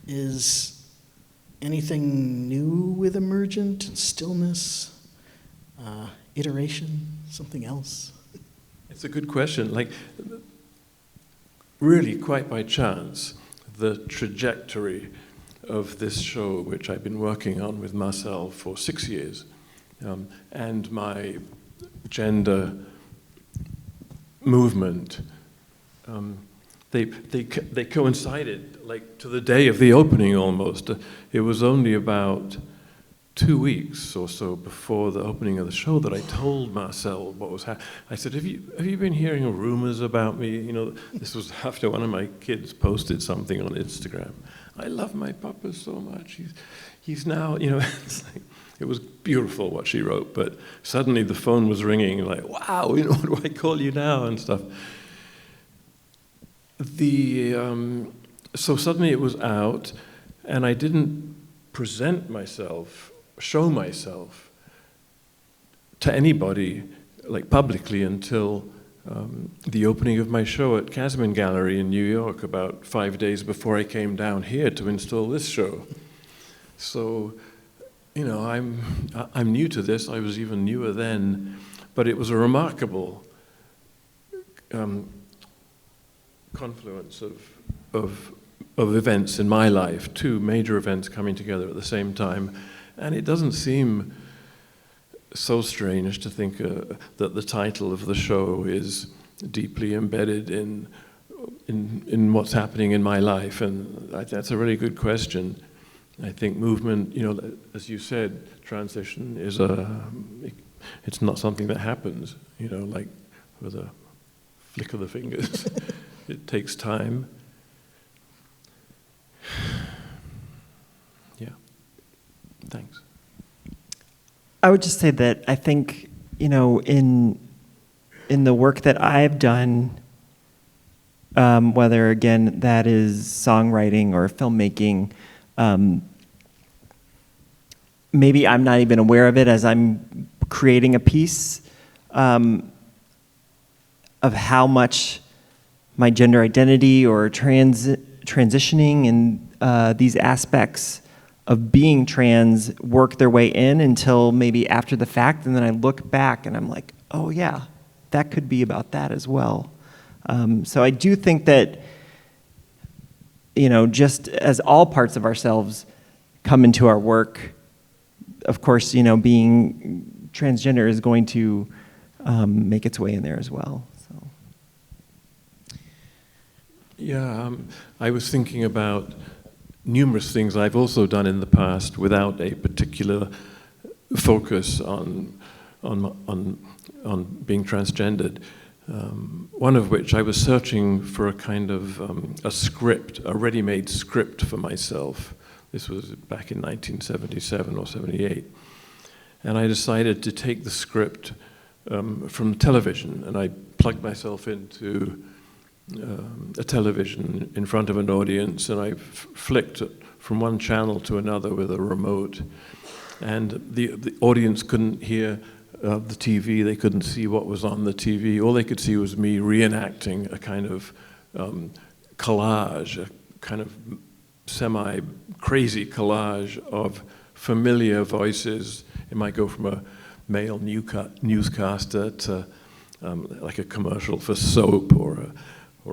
Is anything new with emergent, stillness, iteration, something else? It's a good question. Like, really, quite by chance, the trajectory of this show, which I've been working on with Marcel for 6 years, and my gender movement, they coincided, like, to the day of the opening almost. It was only about 2 weeks or so before the opening of the show that I told Marcel what was happening. I said, have you been hearing rumors about me? This was after one of my kids posted something on Instagram. I love my papa so much. He's now, it's like, it was beautiful what she wrote, but suddenly the phone was ringing, like, wow, what do I call you now and stuff. So suddenly it was out, and I didn't present myself, show myself to anybody, like publicly, until the opening of my show at Casman Gallery in New York about 5 days before I came down here to install this show. So, I'm new to this. I was even newer then, but it was a remarkable confluence of events in my life, two major events coming together at the same time. And it doesn't seem so strange to think that the title of the show is deeply embedded in what's happening in my life. And that's a really good question. I think movement, as you said, transition is it's not something that happens, like with a flick of the fingers. It takes time. Yeah. Thanks. I would just say that I think, in the work that I've done, whether, again, that is songwriting or filmmaking, maybe I'm not even aware of it as I'm creating a piece, of how much my gender identity or transitioning and these aspects of being trans work their way in until maybe after the fact, and then I look back and I'm like, oh yeah, that could be about that as well. So I do think that, just as all parts of ourselves come into our work, of course, being transgender is going to make its way in there as well. So. Yeah, I was thinking about numerous things I've also done in the past without a particular focus on being transgendered. One of which I was searching for a kind of a script, a ready-made script for myself. This was back in 1977 or 78. And I decided to take the script from television, and I plugged myself into a television in front of an audience, and I flicked it from one channel to another with a remote. And the audience couldn't hear the TV, they couldn't see what was on the TV. All they could see was me reenacting a kind of collage, a kind of semi-crazy collage of familiar voices. It might go from a male newscaster to like a commercial for soap, or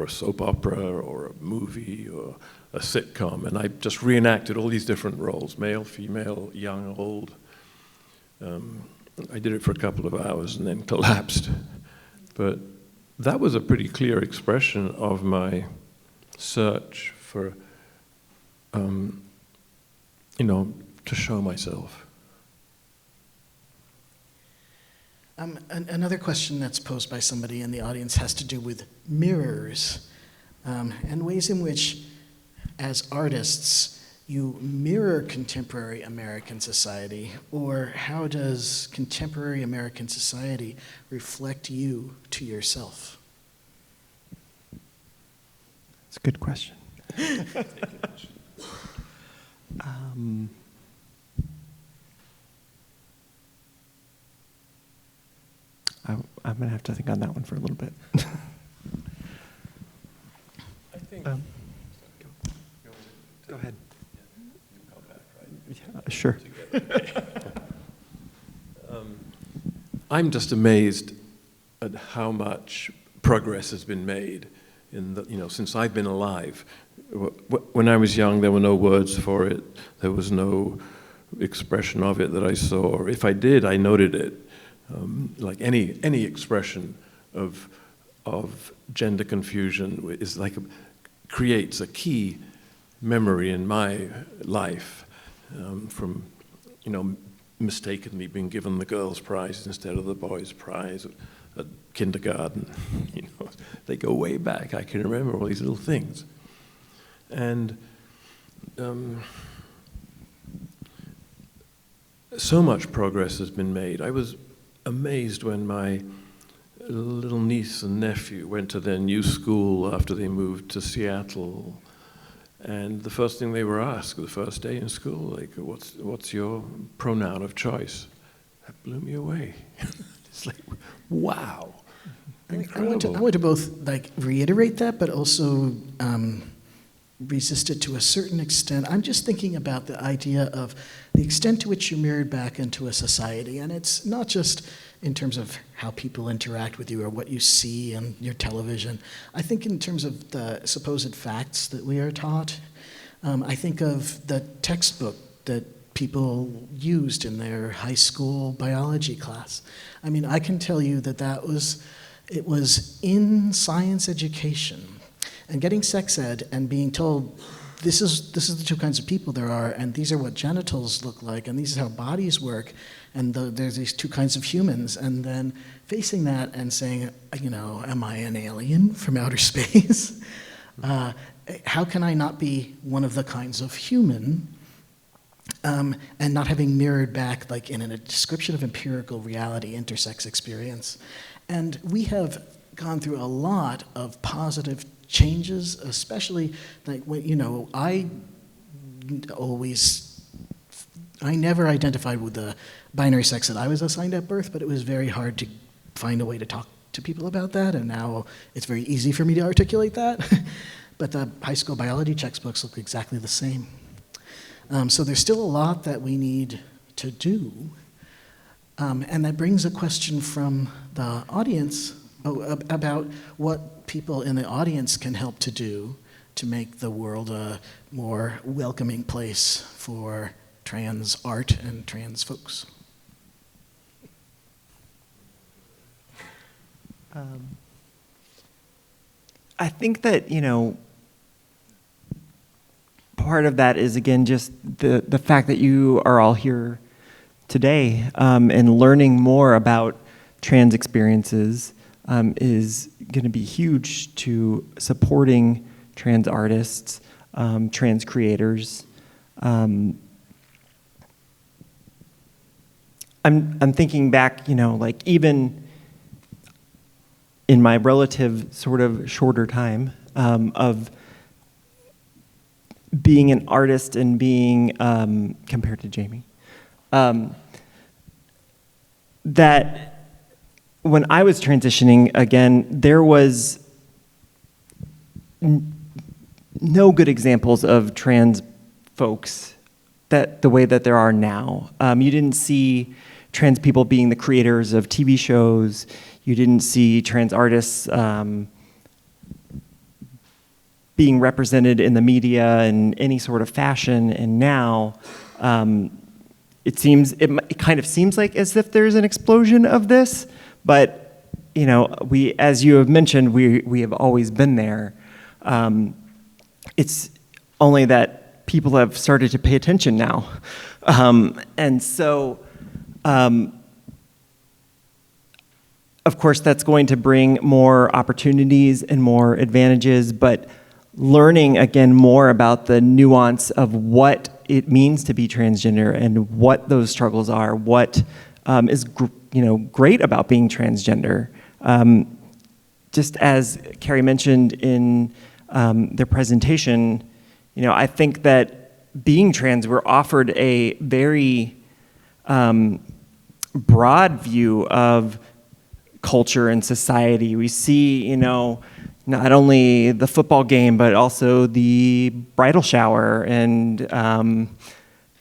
a soap opera, or a movie, or a sitcom. And I just reenacted all these different roles, male, female, young, old. I did it for a couple of hours and then collapsed. But that was a pretty clear expression of my search for, to show myself. Another question that's posed by somebody in the audience has to do with mirrors, and ways in which, as artists, you mirror contemporary American society, or how does contemporary American society reflect you to yourself? It's a good question. I'm going to have to think on that one for a little bit. I think. Go ahead. Yeah, sure. I'm just amazed at how much progress has been made in the, since I've been alive. When I was young, there were no words for it. There was no expression of it that I saw. If I did, I noted it. Like any expression of gender confusion is like creates a key memory in my life, from mistakenly being given the girls' prize instead of the boys' prize at kindergarten. They go way back. I can remember all these little things, and so much progress has been made. I was amazed when my little niece and nephew went to their new school after they moved to Seattle, and the first thing they were asked the first day in school, like, what's your pronoun of choice? That blew me away. It's like, wow, incredible. I want to both reiterate that, but also resist it to a certain extent. I'm just thinking about the idea of the extent to which you're mirrored back into a society, and it's not just in terms of how people interact with you or what you see on your television. I think in terms of the supposed facts that we are taught. I think of the textbook that people used in their high school biology class. I mean, I can tell you that it was in science education, and getting sex ed and being told this is the two kinds of people there are, and these are what genitals look like, and these are how bodies work, and there's these two kinds of humans, and then facing that and saying, am I an alien from outer space? How can I not be one of the kinds of human, and not having mirrored back in a description of empirical reality, intersex experience? And we have gone through a lot of positive changes, especially I never identified with the binary sex that I was assigned at birth, but it was very hard to find a way to talk to people about that, and now it's very easy for me to articulate that. But the high school biology textbooks look exactly the same. So there's still a lot that we need to do, and that brings a question from the audience about what people in the audience can help to do to make the world a more welcoming place for trans art and trans folks. I think that, part of that is, again, just the fact that you are all here today, and learning more about trans experiences is going to be huge to supporting trans artists, trans creators. I'm thinking back, like even in my relative sort of shorter time of being an artist and being, compared to Jamie, that when I was transitioning, again, there was no good examples of trans folks that the way that there are now. You didn't see trans people being the creators of TV shows. You didn't see trans artists being represented in the media in any sort of fashion. And now it kind of seems like as if there's an explosion of this, but we, as you have mentioned, we have always been there. It's only that people have started to pay attention now. And so, of course, that's going to bring more opportunities and more advantages, but learning, again, more about the nuance of what it means to be transgender and what those struggles are, what is great about being transgender. Just as Cary mentioned in their presentation, I think that being trans, we're offered a very broad view of culture and society. We see, not only the football game, but also the bridal shower and, and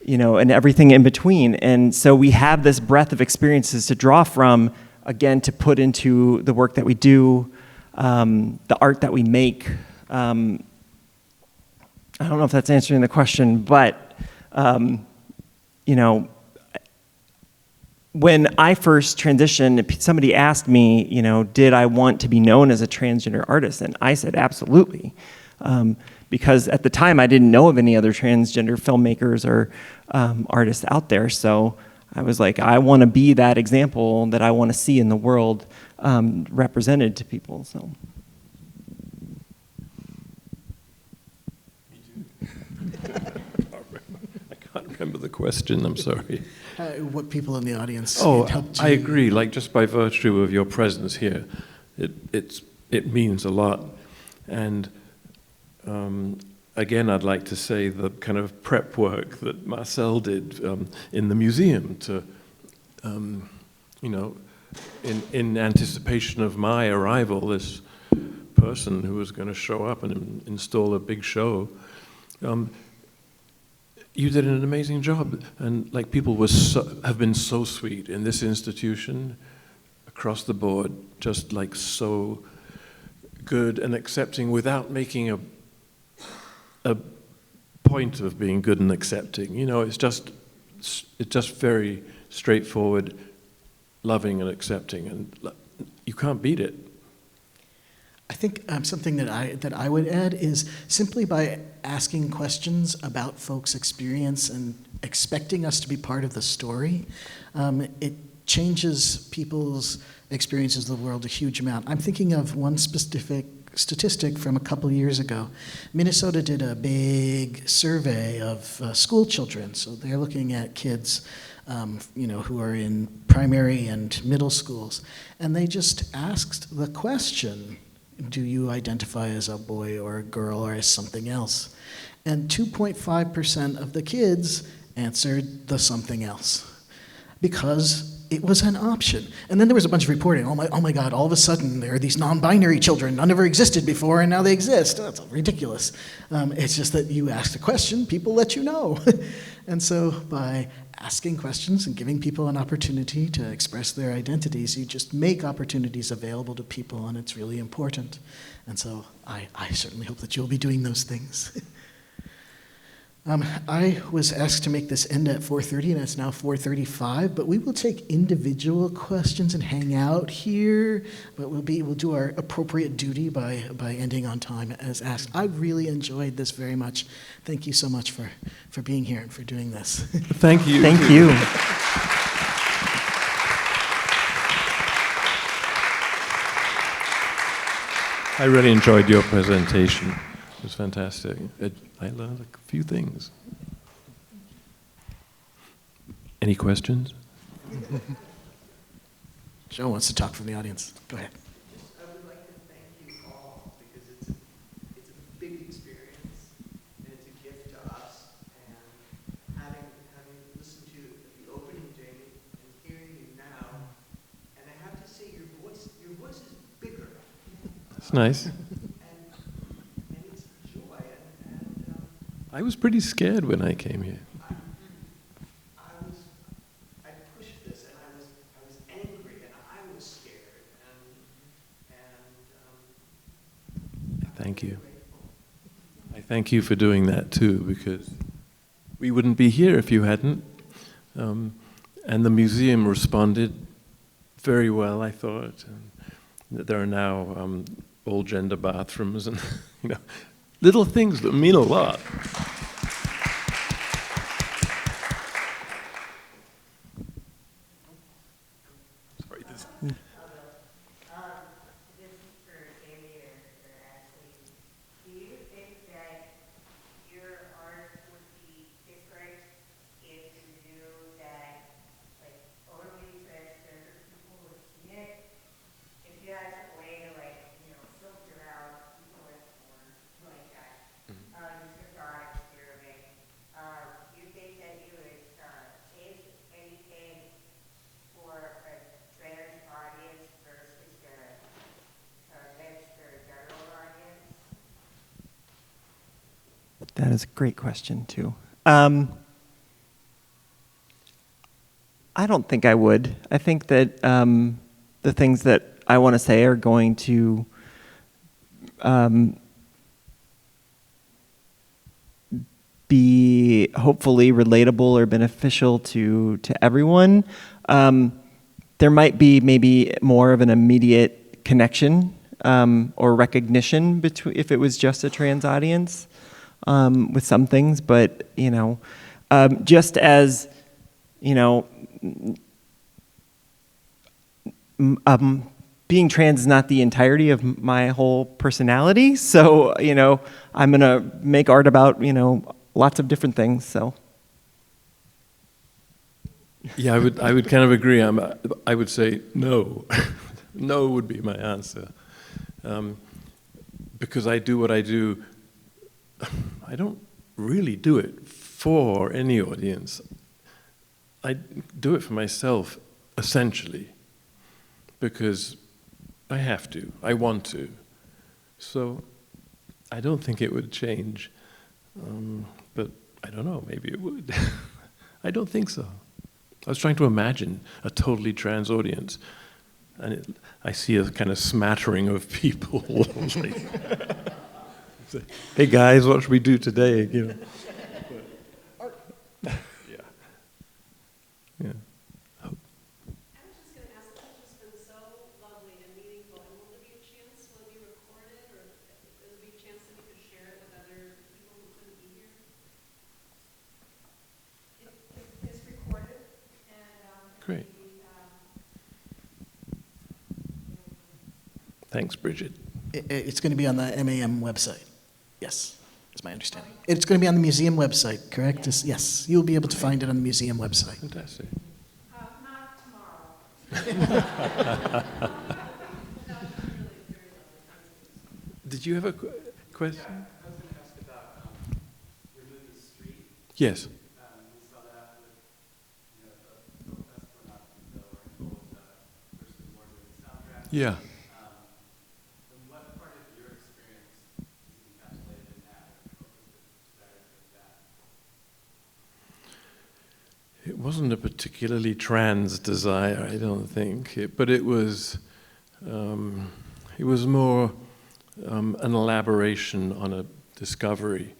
everything in between. And so we have this breadth of experiences to draw from, again, to put into the work that we do, the art that we make. I don't know if that's answering the question, but, when I first transitioned, somebody asked me, did I want to be known as a transgender artist? And I said, absolutely. Because at the time, I didn't know of any other transgender filmmakers or artists out there. So I was like, I want to be that example that I want to see in the world represented to people. So. I can't remember the question, I'm sorry. What people in the audience helped you? I agree, like just by virtue of your presence here, it means a lot. And again, I'd like to say the kind of prep work that Marcel did in the museum to, in anticipation of my arrival, this person who was going to show up and install a big show, you did an amazing job, and like people have been so sweet in this institution, across the board, just like so good and accepting without making a point of being good and accepting. It's just very straightforward, loving and accepting, and you can't beat it. I think something that I would add is simply by asking questions about folks' experience and expecting us to be part of the story, it changes people's experiences of the world a huge amount. I'm thinking of one specific statistic from a couple years ago. Minnesota did a big survey of school children, so they're looking at kids who are in primary and middle schools, and they just asked the question, do you identify as a boy or a girl or as something else? And 2.5% of the kids answered the something else because it was an option. And then there was a bunch of reporting, oh my God, all of a sudden there are these non-binary children, none ever existed before and now they exist. That's ridiculous. It's just that you ask the question, people let you know. And so by asking questions and giving people an opportunity to express their identities, you just make opportunities available to people, and it's really important. And so I certainly hope that you'll be doing those things. I was asked to make this end at 4:30, and it's now 4:35, but we will take individual questions and hang out here, but we'll do our appropriate duty by ending on time as asked. I really enjoyed this very much. Thank you so much for being here and for doing this. Thank you. Thank you. I really enjoyed your presentation. It was fantastic. I learned a few things. Any questions? Joe wants to talk from the audience. Go ahead. I would like to thank you all because it's a big experience and it's a gift to us. And having listened to the opening, Jamie, and hearing you now, and I have to say your voice is bigger. That's nice. And it's joy. And I was pretty scared when I came here. I pushed this and I was angry and I was scared and Thank you. I thank you for doing that too, because we wouldn't be here if you hadn't. And the museum responded very well, I thought. And there are now all gender bathrooms and little things that mean a lot. Sorry, this. This is for Amy or Ashley. Do you think that your art would be different if you knew that, like, only transgender people would see it? If you had a way to, like, filter out people with or like that, just a thought experiment. Do you think that you would change anything for a trans audience versus a registered general audience? That is a great question, too. I don't think I would. I think that the things that I want to say are going to be hopefully relatable or beneficial to everyone. There might be maybe more of an immediate connection or recognition between if it was just a trans audience with some things, but just as being trans is not the entirety of my whole personality, so I'm gonna make art about lots of different things. So Yeah, I would kind of agree. I would say no. No would be my answer. Because I do what I do, I don't really do it for any audience. I do it for myself, essentially, because I have to, I want to. So I don't think it would change. But I don't know, maybe it would. I don't think so. I was trying to imagine a totally trans audience, and I see a kind of smattering of people. Like, hey guys, what should we do today? Yeah. Yeah. I was just going to ask, the picture's been so lovely and meaningful, and will there be a chance, will it be recorded, or will there be a chance that you could share it with other people who couldn't be here? It's recorded, and Great. Thanks, Bridget. It's going to be on the MAM website. Yes, is my understanding. It's going to be on the museum website, correct? Yes, you'll be able to find it on the museum website. Fantastic. Not tomorrow. Did you have a question? Yeah, I was going to ask about your movie Street. Yes. We saw that with the film festival not in the where Nicole was first award with the soundtrack. Yeah. And what part of your experience is encapsulated in that, or what was the desire of that? It wasn't a particularly trans desire, I don't think, but it was more an elaboration on a discovery,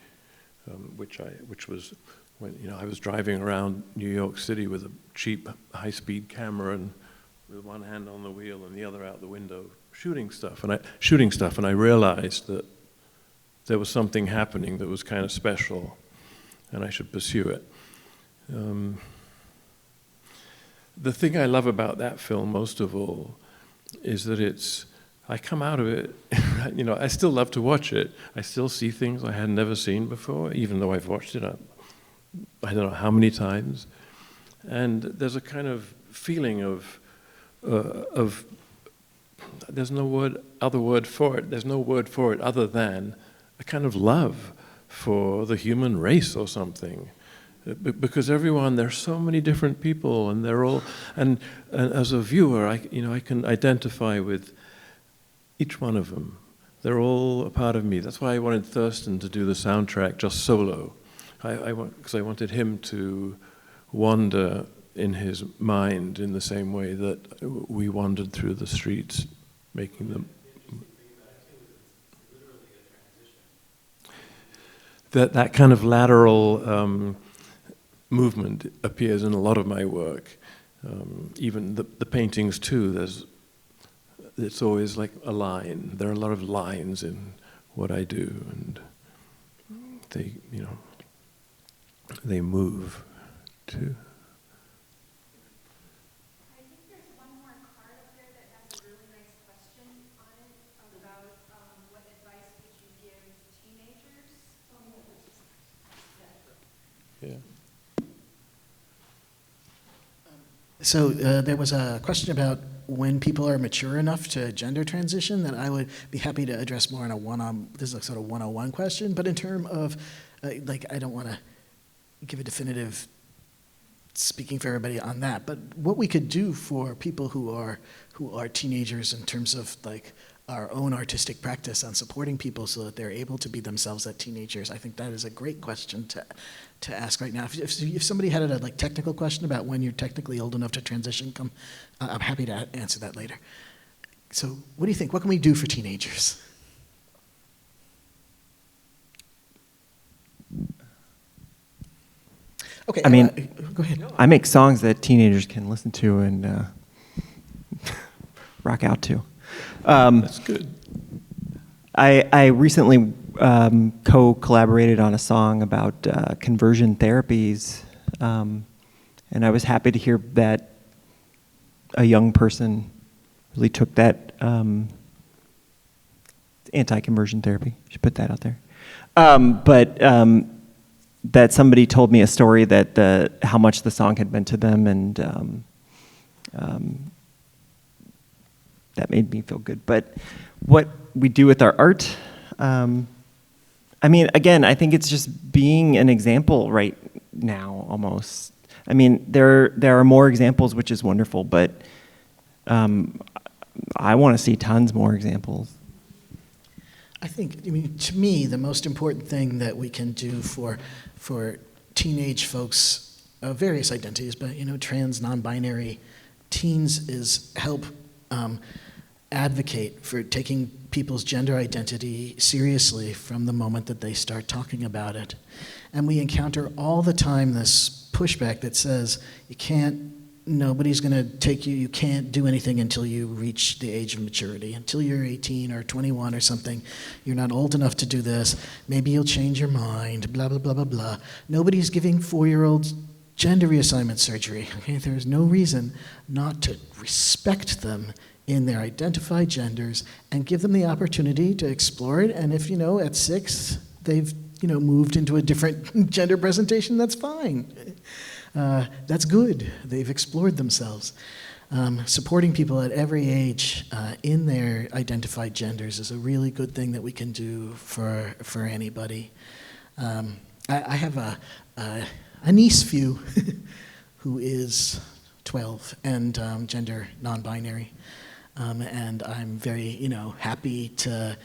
which was when I was driving around New York City with a cheap high-speed camera and with one hand on the wheel and the other out the window shooting stuff, and I realized that there was something happening that was kind of special, and I should pursue it. The thing I love about that film most of all is that I come out of it, I still love to watch it. I still see things I had never seen before, even though I've watched it I don't know how many times. And there's a kind of feeling of there's no other word for it. There's no word for it other than a kind of love for the human race or something. Because everyone, there's so many different people, and they're all, and as a viewer, I can identify with each one of them. They're all a part of me. That's why I wanted Thurston to do the soundtrack just solo. Because I wanted him to wander in his mind in the same way that we wandered through the streets, making them. That kind of lateral movement appears in a lot of my work. Even the paintings too. It's always like a line. There are a lot of lines in what I do, and they move too. I think there's one more card up there that has a really nice question on it about what advice would you give teenagers? Yeah. So there was a question about when people are mature enough to gender transition that I would be happy to address more in this is a sort of one-on-one question, but in terms of, I don't want to give a definitive speaking for everybody on that, but what we could do for people who are teenagers in terms of like our own artistic practice on supporting people so that they're able to be themselves as teenagers, I think that is a great question to ask right now. If somebody had a like technical question about when you're technically old enough to transition, I'm happy to answer that later. So what do you think? What can we do for teenagers? Okay, I mean, go ahead. I make songs that teenagers can listen to and rock out to. That's good. I recently co-collaborated on a song about conversion therapies, and I was happy to hear that a young person really took that anti-conversion therapy. Should put that out there. But that somebody told me a story that how much the song had meant to them, and that made me feel good. But what we do with our art, I mean, again, I think it's just being an example right now, almost. I mean, there are more examples, which is wonderful, but I want to see tons more examples. I think, to me, the most important thing that we can do for teenage folks of various identities, but trans, non-binary teens, is help advocate for taking people's gender identity seriously from the moment that they start talking about it. And we encounter all the time this pushback that says, nobody's going to take you, you can't do anything until you reach the age of maturity. Until you're 18 or 21 or something, you're not old enough to do this. Maybe you'll change your mind, blah, blah, blah, blah, blah. Nobody's giving 4-year-olds gender reassignment surgery. Okay? There's no reason not to respect them in their identified genders and give them the opportunity to explore it. And if, at 6, they've, moved into a different gender presentation, that's fine. That's good. They've explored themselves. Supporting people at every age in their identified genders is a really good thing that we can do for anybody. I have a niece who is 12 and gender non-binary. And I'm very, happy to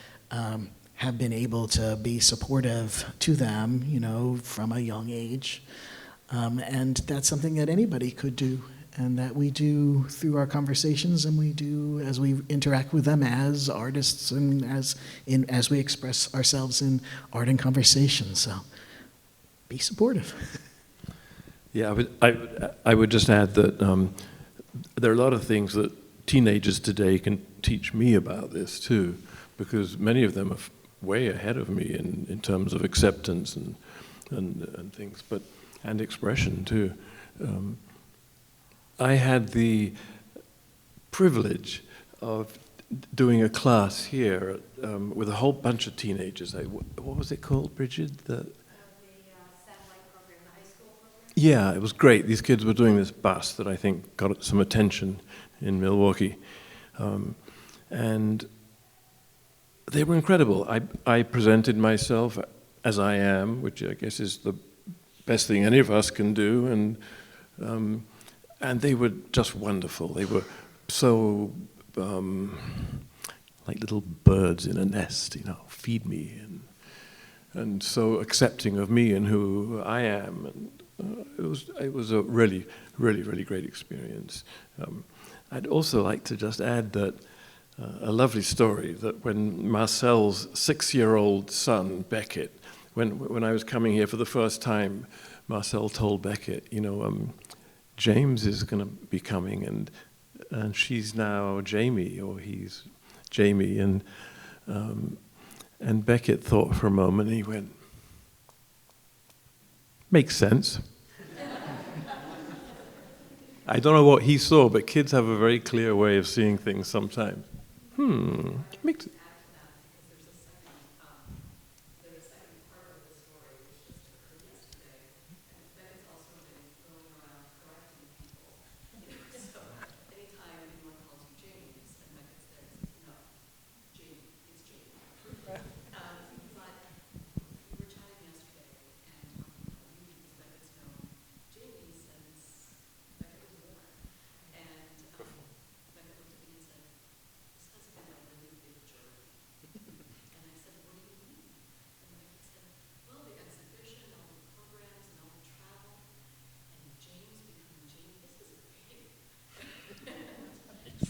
have been able to be supportive to them, from a young age. And that's something that anybody could do, and that we do through our conversations, and we do as we interact with them as artists and as we express ourselves in art and conversation. So, be supportive. Yeah, I would just add that there are a lot of things that teenagers today can teach me about this too, because many of them are way ahead of me in terms of acceptance and things, and expression too. I had the privilege of doing a class here with a whole bunch of teenagers. What was it called, Bridget? The satellite program, the high school program? Yeah, it was great. These kids were doing this bus that I think got some attention in Milwaukee. And they were incredible. I presented myself as I am, which I guess is the best thing any of us can do, and they were just wonderful. They were so like little birds in a nest, feed me, and so accepting of me and who I am. And it was a really, really, really great experience. I'd also like to just add that a lovely story that when Marcel's 6-year-old son, Beckett, when I was coming here for the first time, Marcel told Beckett, James is going to be coming, and she's now Jamie, or he's Jamie, and Beckett thought for a moment, and he went, makes sense. I don't know what he saw, but kids have a very clear way of seeing things sometimes. Makes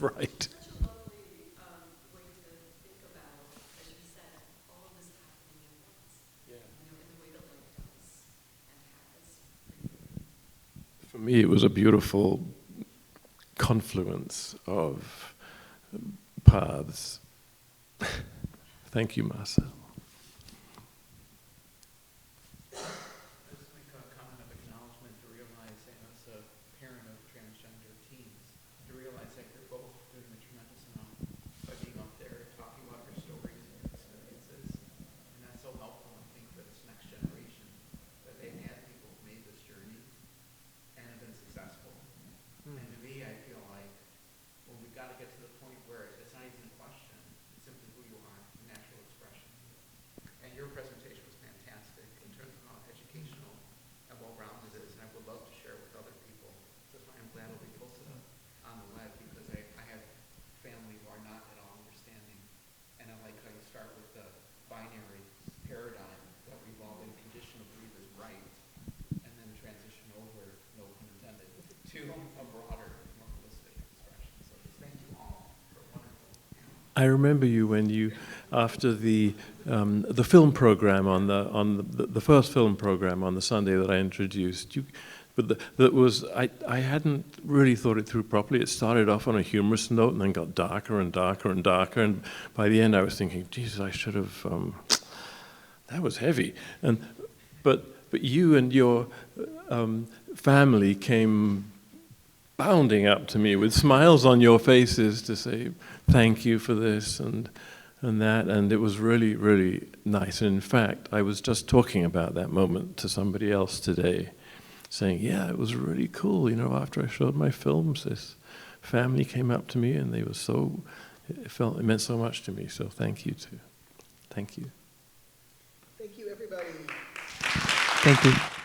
right. Such a lovely way to think about, as you said, all of this happening at once. Yeah. In the way that life does and happens for you. For me, it was a beautiful confluence of paths. Thank you, Marcel. Just make a comment of acknowledgement to realize, as a parent of transgender teens, to realize that you're both doing a tremendous amount by being up there, talking about your stories and your experiences. And that's so helpful, I think, for this next generation, that they've had people who've made this journey and have been successful. And to me, I feel like, well, we've got to get to the point where it's not even a question, it's simply who you are, natural expression. And your presentation was fantastic in terms of how educational and well-rounded it is, and I would love to share it with other people. That's why I'm glad it'll be posted on the web, because I have family who are not at all understanding. And I like how you start with the binary paradigm that we've all been conditioned to believe is right, and then transition over, no pun intended, to a broader, more holistic expression. So just thank you all for a wonderful panel. I remember you when you, after the film program on the first film program on the Sunday that I introduced, I hadn't really thought it through properly. It started off on a humorous note and then got darker and darker and darker, and by the end I was thinking, Jesus, I should have. That was heavy, but you and your family came bounding up to me with smiles on your faces to say thank you for this and that, and it was really, really nice. And in fact, I was just talking about that moment to somebody else today, saying, yeah, it was really cool, after I showed my films, this family came up to me and they were it meant so much to me, so thank you too. Thank you. Thank you, everybody. Thank you.